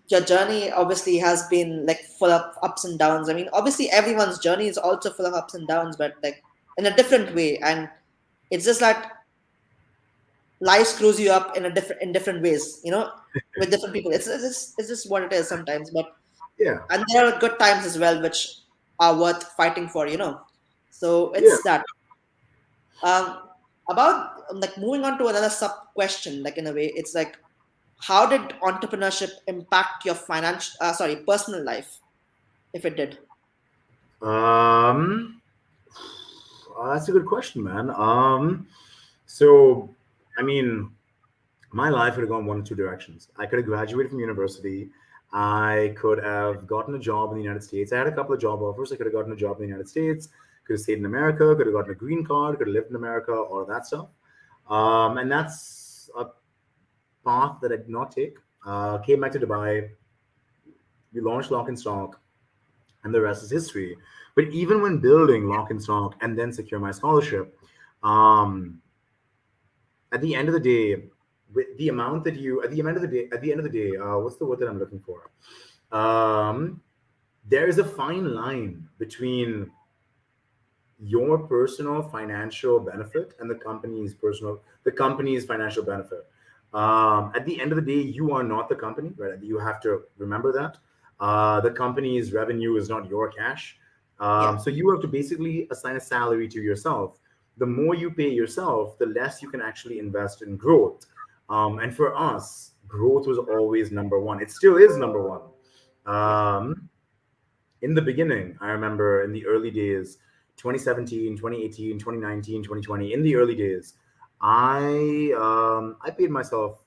your journey obviously has been like full of ups and downs. I mean, obviously everyone's journey is also full of ups and downs, but like in a different way. And it's just that life screws you up in different ways, with different people. It's just what it is sometimes. But Yeah, and there are good times as well, which are worth fighting for. So yeah. it's that. Um, about like moving on to another sub question, like in a way, it's like, how did entrepreneurship impact your personal life, if it did? Um, that's a good question, man. So I mean, my life could have gone one of two directions. I could have graduated from university. I could have gotten a job in the United States. I had a couple of job offers. I could have gotten a job in the United States. Could have stayed in America. Could have gotten a green card. Could have lived in America. All of that stuff. And that's a path that I did not take. Came back to Dubai. We launched Lock and Stock, and the rest is history. But even when building Lock and Stock and then secure my scholarship, um, at the end of the day, with the amount that you at the end of the day, what's the word that I'm looking for? Um, there is a fine line between your personal financial benefit and the company's financial benefit. At the end of the day, you are not the company, right? You have to remember that. The company's revenue is not your cash. Yeah, So you have to basically assign a salary to yourself. The more you pay yourself, the less you can actually invest in growth. And for us, growth was always number one. It still is number one. yeah, Um, in the beginning, I remember in the early days, 2017, 2018, 2019, 2020, in the early days, I paid myself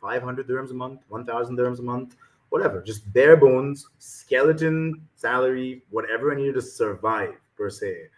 500 dirhams a month, 1,000 dirhams a month, whatever, just bare bones, skeleton salary, whatever I needed to survive per se.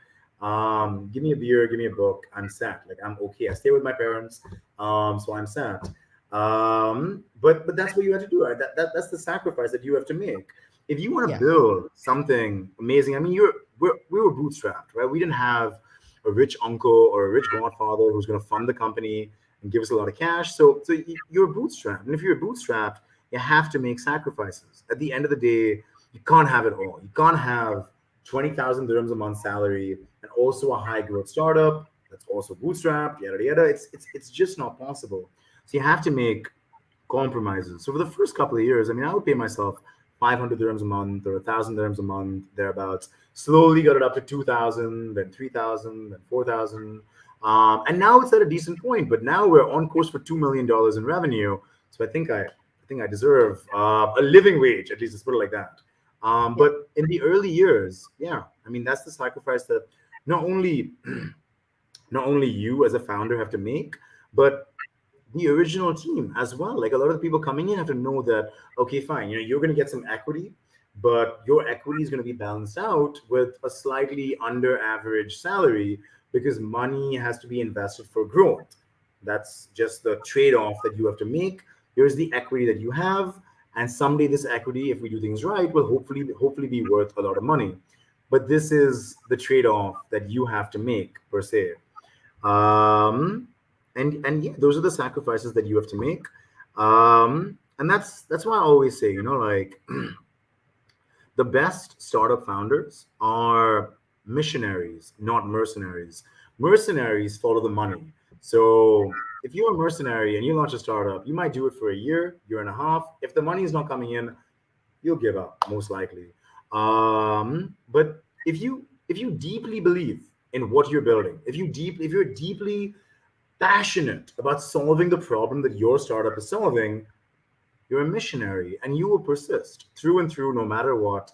Give me a beer, give me a book, I'm set. Like I'm okay. I stay with my parents, so I'm set. But that's what you have to do. Right? That's the sacrifice that you have to make if you want to yeah, build something amazing. I mean, we were bootstrapped, right? We didn't have a rich uncle or a rich godfather who's going to fund the company and give us a lot of cash. So you're bootstrapped, and if you're bootstrapped, you have to make sacrifices. At the end of the day, you can't have it all. You can't have 20,000 dirhams a month salary and also a high growth startup that's also bootstrapped. Yada yada. It's just not possible. So you have to make compromises. So for the first couple of years, I mean, I would pay myself 500 dirhams a month or 1,000 dirhams a month, thereabouts. Slowly got it up to 2,000, then 3,000, then 4,000. And now it's at a decent point, but now we're on course for $2 million in revenue. So I think I deserve a living wage, at least let's put it like that. yeah, But in the early years, yeah, I mean, that's the sacrifice that not only not only you as a founder have to make, but the original team as well. Like a lot of the people coming in have to know that, okay, fine, you're going to get some equity, but your equity is going to be balanced out with a slightly under average salary because money has to be invested for growth. That's just the trade off that you have to make. Here's the equity that you have. And someday this equity, if we do things right, will hopefully be worth a lot of money. But this is the trade off that you have to make per se. Um and and yeah, those are the sacrifices that you have to make. And that's why I always say, like, the best startup founders are missionaries, not mercenaries. Mercenaries follow the money. So if you're a mercenary and you launch a startup, you might do it for a year and a half. If the money is not coming in, you'll give up most likely. But if you deeply believe in what you're building, if you're deeply passionate about solving the problem that your startup is solving, you're a missionary and you will persist through and through no matter what.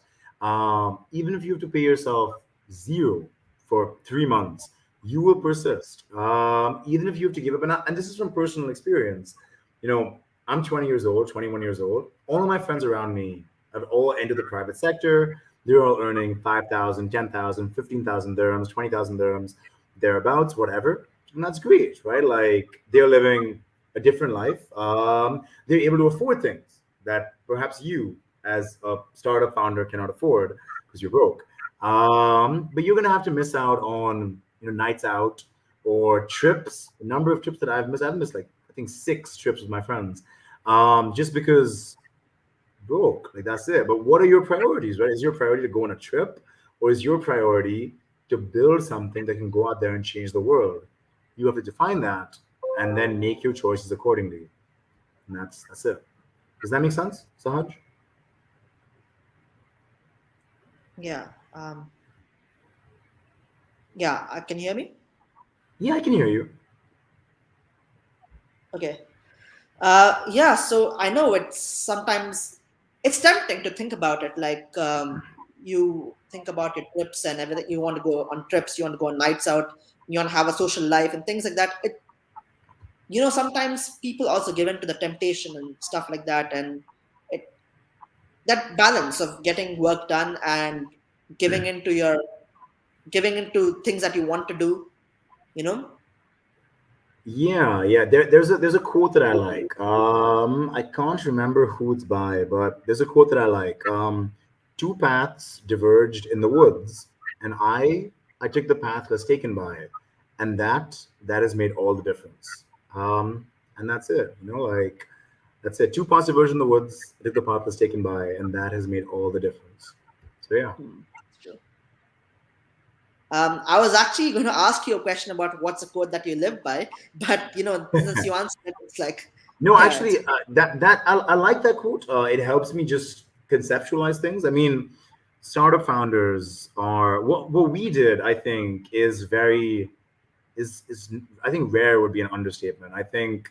Even if you have to pay yourself zero for 3 months, you will persist. Even if you have to give up, and this is from personal experience. You know, I'm 20 years old, 21 years old. All of my friends around me have all entered the private sector. They're all earning 5,000, 10,000, 15,000 dirhams, 20,000 dirhams, thereabouts, whatever. And that's great, right? Like they're living a different life. They're able to afford things that perhaps you, as a startup founder, cannot afford because you're broke. But you're gonna have to miss out on nights out or trips. The number of trips that I've missed like I think 6 trips with my friends, just because broke. Like that's it. But what are your priorities, right? Is your priority to go on a trip, or is your priority to build something that can go out there and change the world? You have to define that and then make your choices accordingly. And that's it. Does that make sense, Sahaj? Yeah. Yeah. Can you hear me? Yeah, I can hear you. Okay. Yeah. So I know it's sometimes it's tempting to think about it. Like you think about your trips and everything. You want to go on trips. You want to go on nights out. You want to have a social life and things like that. Sometimes people also give in to the temptation and stuff like that, and it that balance of getting work done and giving into your giving into things that you want to do. You know. Yeah, yeah. There's a quote that I like. I can't remember who it's by, but there's a quote that I like. Two paths diverged in the woods, and I took the path less taken by, and that has made all the difference. And that's it. Like that's it. Two paths diverged in the woods. I took the path less taken by, and that has made all the difference. So yeah. It's true. I was actually going to ask you a question about what's a code that you live by, but since you answered it, it's like, No, yeah, actually, that I like that quote. It helps me just conceptualize things. I mean, startup founders are what we did. I think is I think rare would be an understatement. I think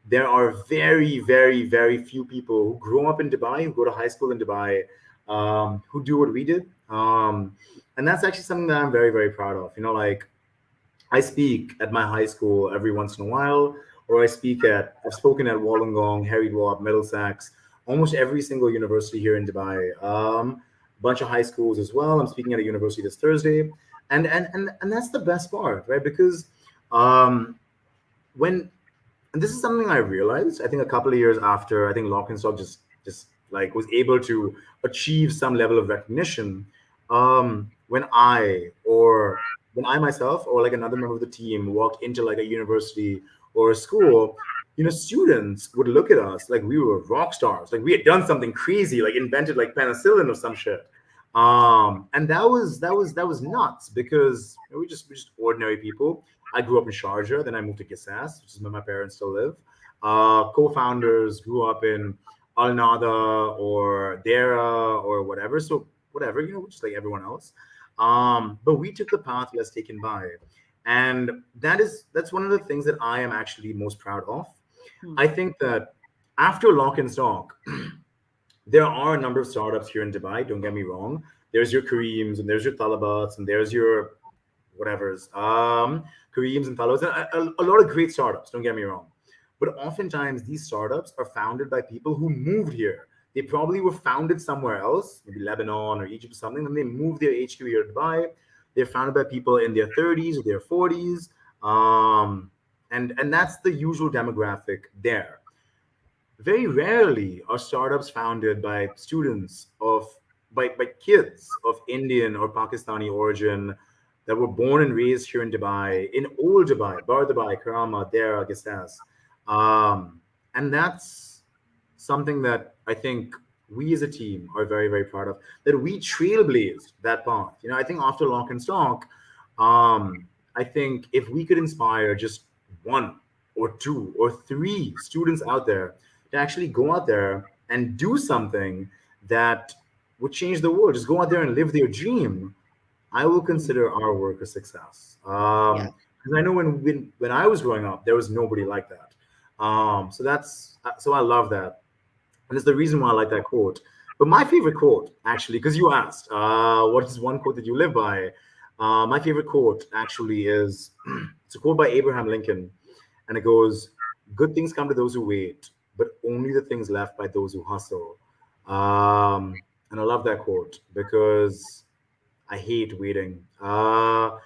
there are very, very, very few people who grow up in Dubai, who go to high school in Dubai, who do what we did, and that's actually something that I'm very, very proud of. Like I speak at my high school every once in a while, or I've spoken at Wollongong, Harry Dwarf, Middlesex, almost every single university here in Dubai, bunch of high schools as well. I'm speaking at a university this Thursday. And that's the best part, right? Because um, when and this is something I realized. I think a couple of years after, I think Lock and Stock just like was able to achieve some level of recognition. When I myself or like another member of the team walked into like a university or a school, students would look at us like we were rock stars, like we had done something crazy, like invented like penicillin or some shit. And that was nuts because we're just ordinary people. I grew up in Sharjah, then I moved to Gisas, which is where my parents still live. Co-founders grew up in Al Nada or Dera or whatever. So whatever, just like everyone else. But we took the path less taken by, and that's one of the things that I am actually most proud of. hmm, I think that after Lock and Stock, there are a number of startups here in Dubai. Don't get me wrong. There's your Kareems and there's your Talabats and there's your whatever's Kareems and Talabats. And a lot of great startups. Don't get me wrong. But oftentimes these startups are founded by people who moved here. They probably were founded somewhere else, maybe Lebanon or Egypt or something, and they moved their HQ here to Dubai. They're founded by people in their 30s or their 40s. And that's the usual demographic there. Very rarely are startups founded by students by kids of Indian or Pakistani origin that were born and raised here in Dubai, in old Dubai, Bar Dubai, Karama, Dera, Gisas. And that's something that I think we as a team are very, very proud of, that we trailblazed that path. I think after Lock and Stock, I think if we could inspire just one or two or three students out there to actually go out there and do something that would change the world, just go out there and live their dream, I will hmm, consider our work a success. yeah, Because I know when I was growing up, there was nobody like that. So I love that, and it's the reason why I like that quote. But my favorite quote, actually, because you asked, what is one quote that you live by? My favorite quote actually is it's a quote by Abraham Lincoln, and it goes, "Good things come to those who wait, but only the things left by those who hustle." And I love that quote because I hate waiting. Our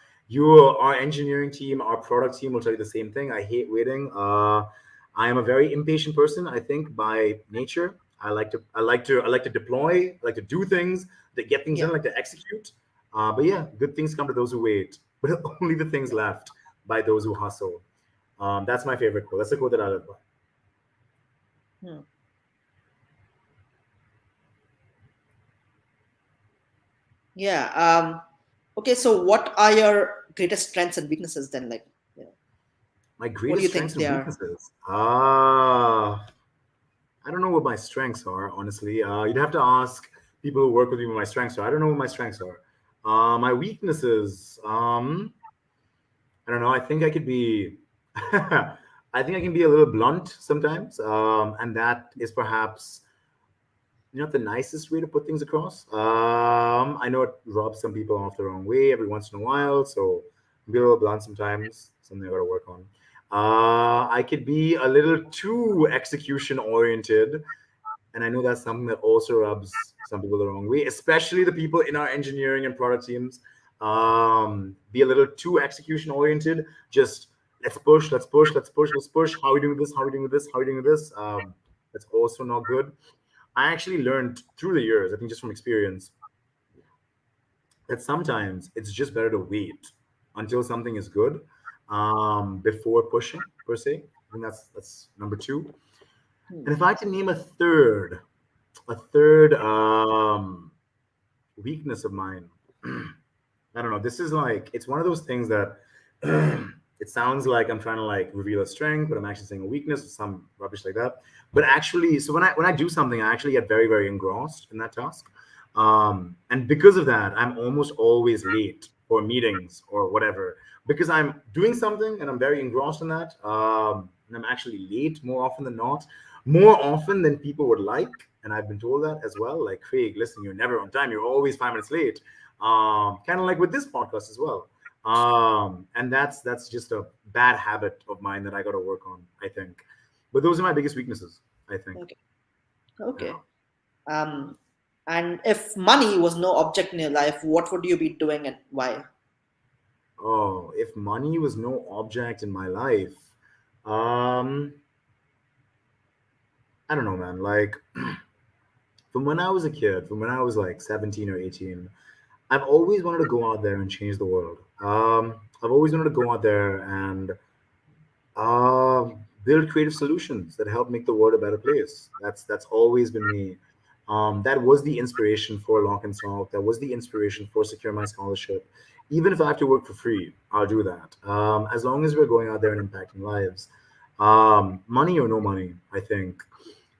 engineering team, our product team will tell you the same thing. I hate waiting. I am a very impatient person. I think by nature, I like to deploy. I like to do things, to get things yeah, done, I like to execute. But yeah, good things come to those who wait, but only the things yeah. left by those who hustle. That's my favorite quote. That's the quote that I live by. Hmm. Yeah. Okay. So, what are your greatest strengths and weaknesses then? Like, you know, My what do you greatest strengths think and they are? weaknesses. I don't know what my strengths are, honestly. You'd have to ask people who work with me what my strengths are. I don't know what my strengths are. My weaknesses. I don't know. I think I could be. I think I can be a little blunt sometimes, and that is perhaps not the nicest way to put things across. I know it rubs some people off the wrong way every once in a while, so be a little blunt sometimes. Something I got to work on. I could be a little too execution oriented, and I know that's something that also rubs some people the wrong way, especially the people in our engineering and product teams. Be a little too execution oriented. Just let's push, let's push, let's push, let's push. How are we doing this? How are we doing this? How are we doing this? That's also not good. I actually learned through the years, I think just from experience, that sometimes it's just better to wait until something is good before pushing per se. I think that's number two. Hmm. And if I had to name a third weakness of mine, I don't know. This is like it's one of those things that it sounds like I'm trying to like reveal a strength, but I'm actually saying a weakness or some rubbish like that. But actually, so when I do something, I actually get very very engrossed in that task, and because of that, I'm almost always late for meetings or whatever because I'm doing something and I'm very engrossed in that, and I'm actually late more often than not, more often than people would like. And I've been told that as well. Like, Craig, listen, you're never on time. You're always 5 minutes late, kind of like with this podcast as well. And that's just a bad habit of mine that I got to work on, I think. But those are my biggest weaknesses, I think. Okay. Yeah. Okay. Um, and if money was no object in your life, what would you be doing and why? Oh, if money was no object in my life, um, I don't know, man. Like from when I was a kid, from when I was like 17 or 18, I've always wanted to go out there and change the world. I've always wanted to go out there and build creative solutions that help make the world a better place. That's always been me. That was the inspiration for Lock and Solve. That was the inspiration for Secure My Scholarship. Even if I have to work for free, I'll do that. As long as we're going out there and impacting lives. Money or no money, I think.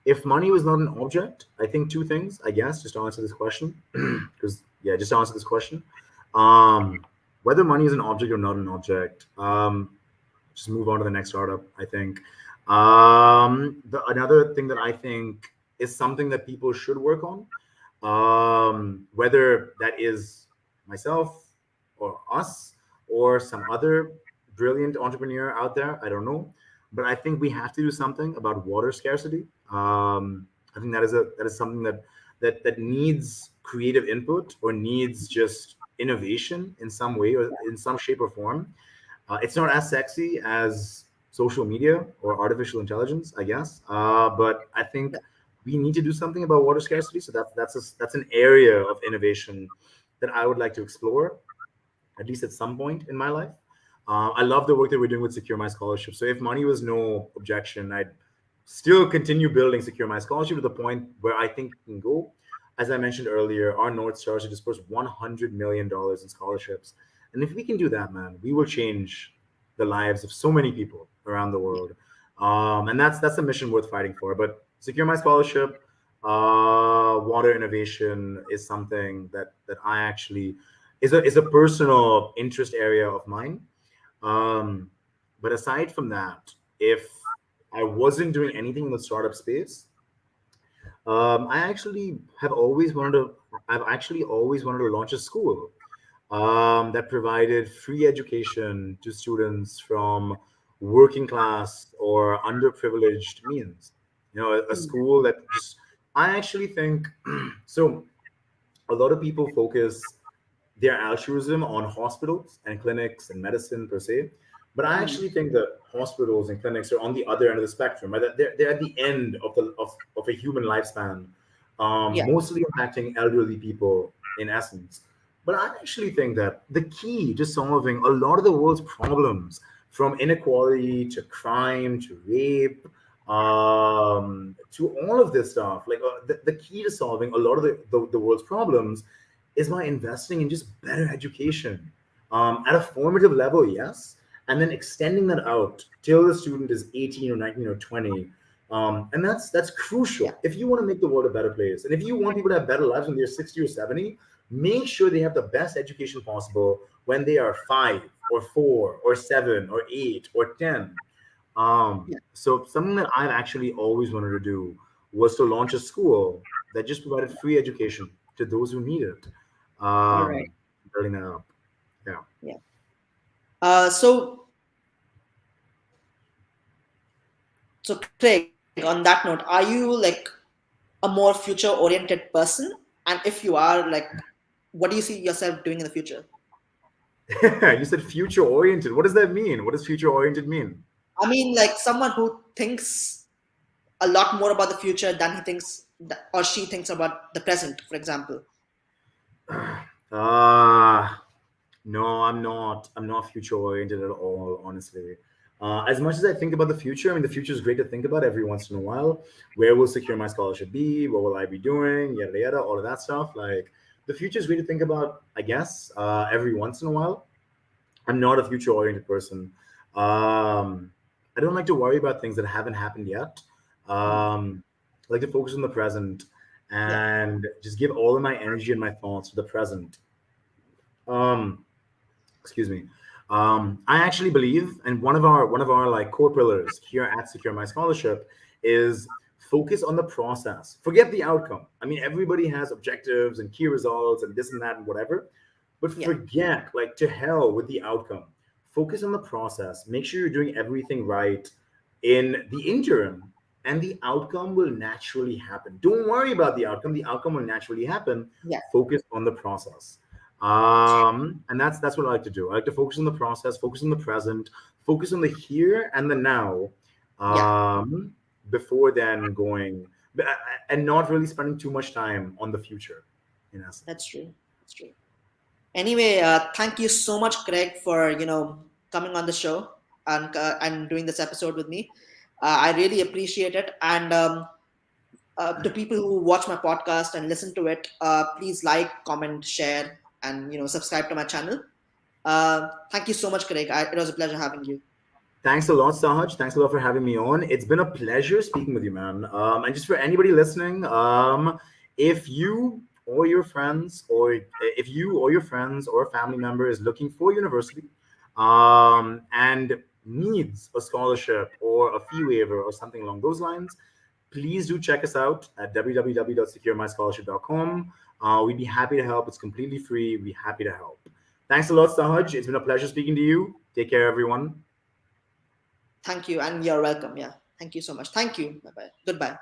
If money was not an object, I think two things, I guess, just to answer this question. Because, yeah, just to answer this question. Um, Whether money is an object or not an object, just move on to the next startup, I think. Another thing that I think is something that people should work on, whether that is myself or us or some other brilliant entrepreneur out there, I don't know. But I think we have to do something about water scarcity. I think that is something that needs creative input or needs just innovation in some way or in some shape or form. It's not as sexy as social media or artificial intelligence, I guess. But I think Yeah. we need to do something about water scarcity. So that's an area of innovation that I would like to explore, at least at some point in my life. I love the work that we're doing with Secure My Scholarship. So if money was no objection, I'd still continue building Secure My Scholarship to the point where I think we can go. As I mentioned earlier, our North Star is to disperse $100 million in scholarships. And if we can do that, man, we will change the lives of so many people around the world. And that's a mission worth fighting for. But Secure My Scholarship, water innovation is something that I actually is a personal interest area of mine. Um, but aside from that, if I wasn't doing anything in the startup space, I actually have always wanted to. I've actually always wanted to launch a school that provided free education to students from working class or underprivileged means. You know, a Hmm. school that just. I actually think so. A lot of people focus their altruism on hospitals and clinics and medicine per se. But I Hmm. actually think that hospitals and clinics are on the other end of the spectrum, right? That they're at the end of a human lifespan, Yeah. mostly impacting elderly people in essence. But I actually think that the key to solving a lot of the world's problems, from inequality to crime to rape, to all of this stuff, like the key to solving a lot of the world's problems is by investing in just better education at a formative level, yes, and then extending that out till the student is 18 or 19 or 20. And that's crucial Yeah. if you want to make the world a better place, and if you want people to have better lives when they're 60 or 70. Make sure they have the best education possible when they are 5 or 4 or 7 or 8 or 10. So something that I've actually always wanted to do was to launch a school that just provided free education to those who need it. All right. Um, Building that up. Yeah. Yeah. So Craig, on that note, are you like a more future oriented person? And if you are, like, what do you see yourself doing in the future? You said future oriented. What does that mean? What does future oriented mean? I mean, like someone who thinks a lot more about the future than he thinks or she thinks about the present, for example. Uh No, I'm not. I'm not future oriented at all, honestly. As much as I think about the future, I mean, the future is great to think about every once in a while. Where will secure my scholarship be? What will I be doing? Yada yada, all of that stuff. Like the future is great to think about, I guess, every once in a while. I'm not a future oriented person. Um, I don't like to worry about things that haven't happened yet. Hmm. I like to focus on the present Yeah, and just give all of my energy and my thoughts to the present. Um, Excuse me. I actually believe, and one of our like core pillars here at Secure My Scholarship is focus on the process. Forget the outcome. I mean, everybody has objectives and key results and this and that and whatever, but yeah, forget, like, to hell with the outcome. Focus on the process. Make sure you're doing everything right in the interim, and the outcome will naturally happen. Don't worry about the outcome. The outcome will naturally happen. yeah. Focus on the process. And that's what I like to do. I like to focus on the process, focus on the present, focus on the here and the now, Yeah, um, before then going, and not really spending too much time on the future, in that's essence. true. That's true. Anyway, thank you so much, Greg, for coming on the show and doing this episode with me. I really appreciate it. And to people who watch my podcast and listen to it, please like, comment, share, and subscribe to my channel. Thank you so much, Greg. It was a pleasure having you. Thanks a lot, Sahaj. Thanks a lot for having me on. It's been a pleasure speaking with you, man. And just for anybody listening, if you or your friends, or if you or your friends or a family member is looking for university, and needs a scholarship or a fee waiver or something along those lines, please do check us out at www.securemyscholarship.com. We'd be happy to help. It's completely free. We'd be happy to help. Thanks a lot, Sahaj. It's been a pleasure speaking to you. Take care, everyone. Thank you, and you're welcome. Yeah, thank you so much. Thank you. Bye bye. Goodbye.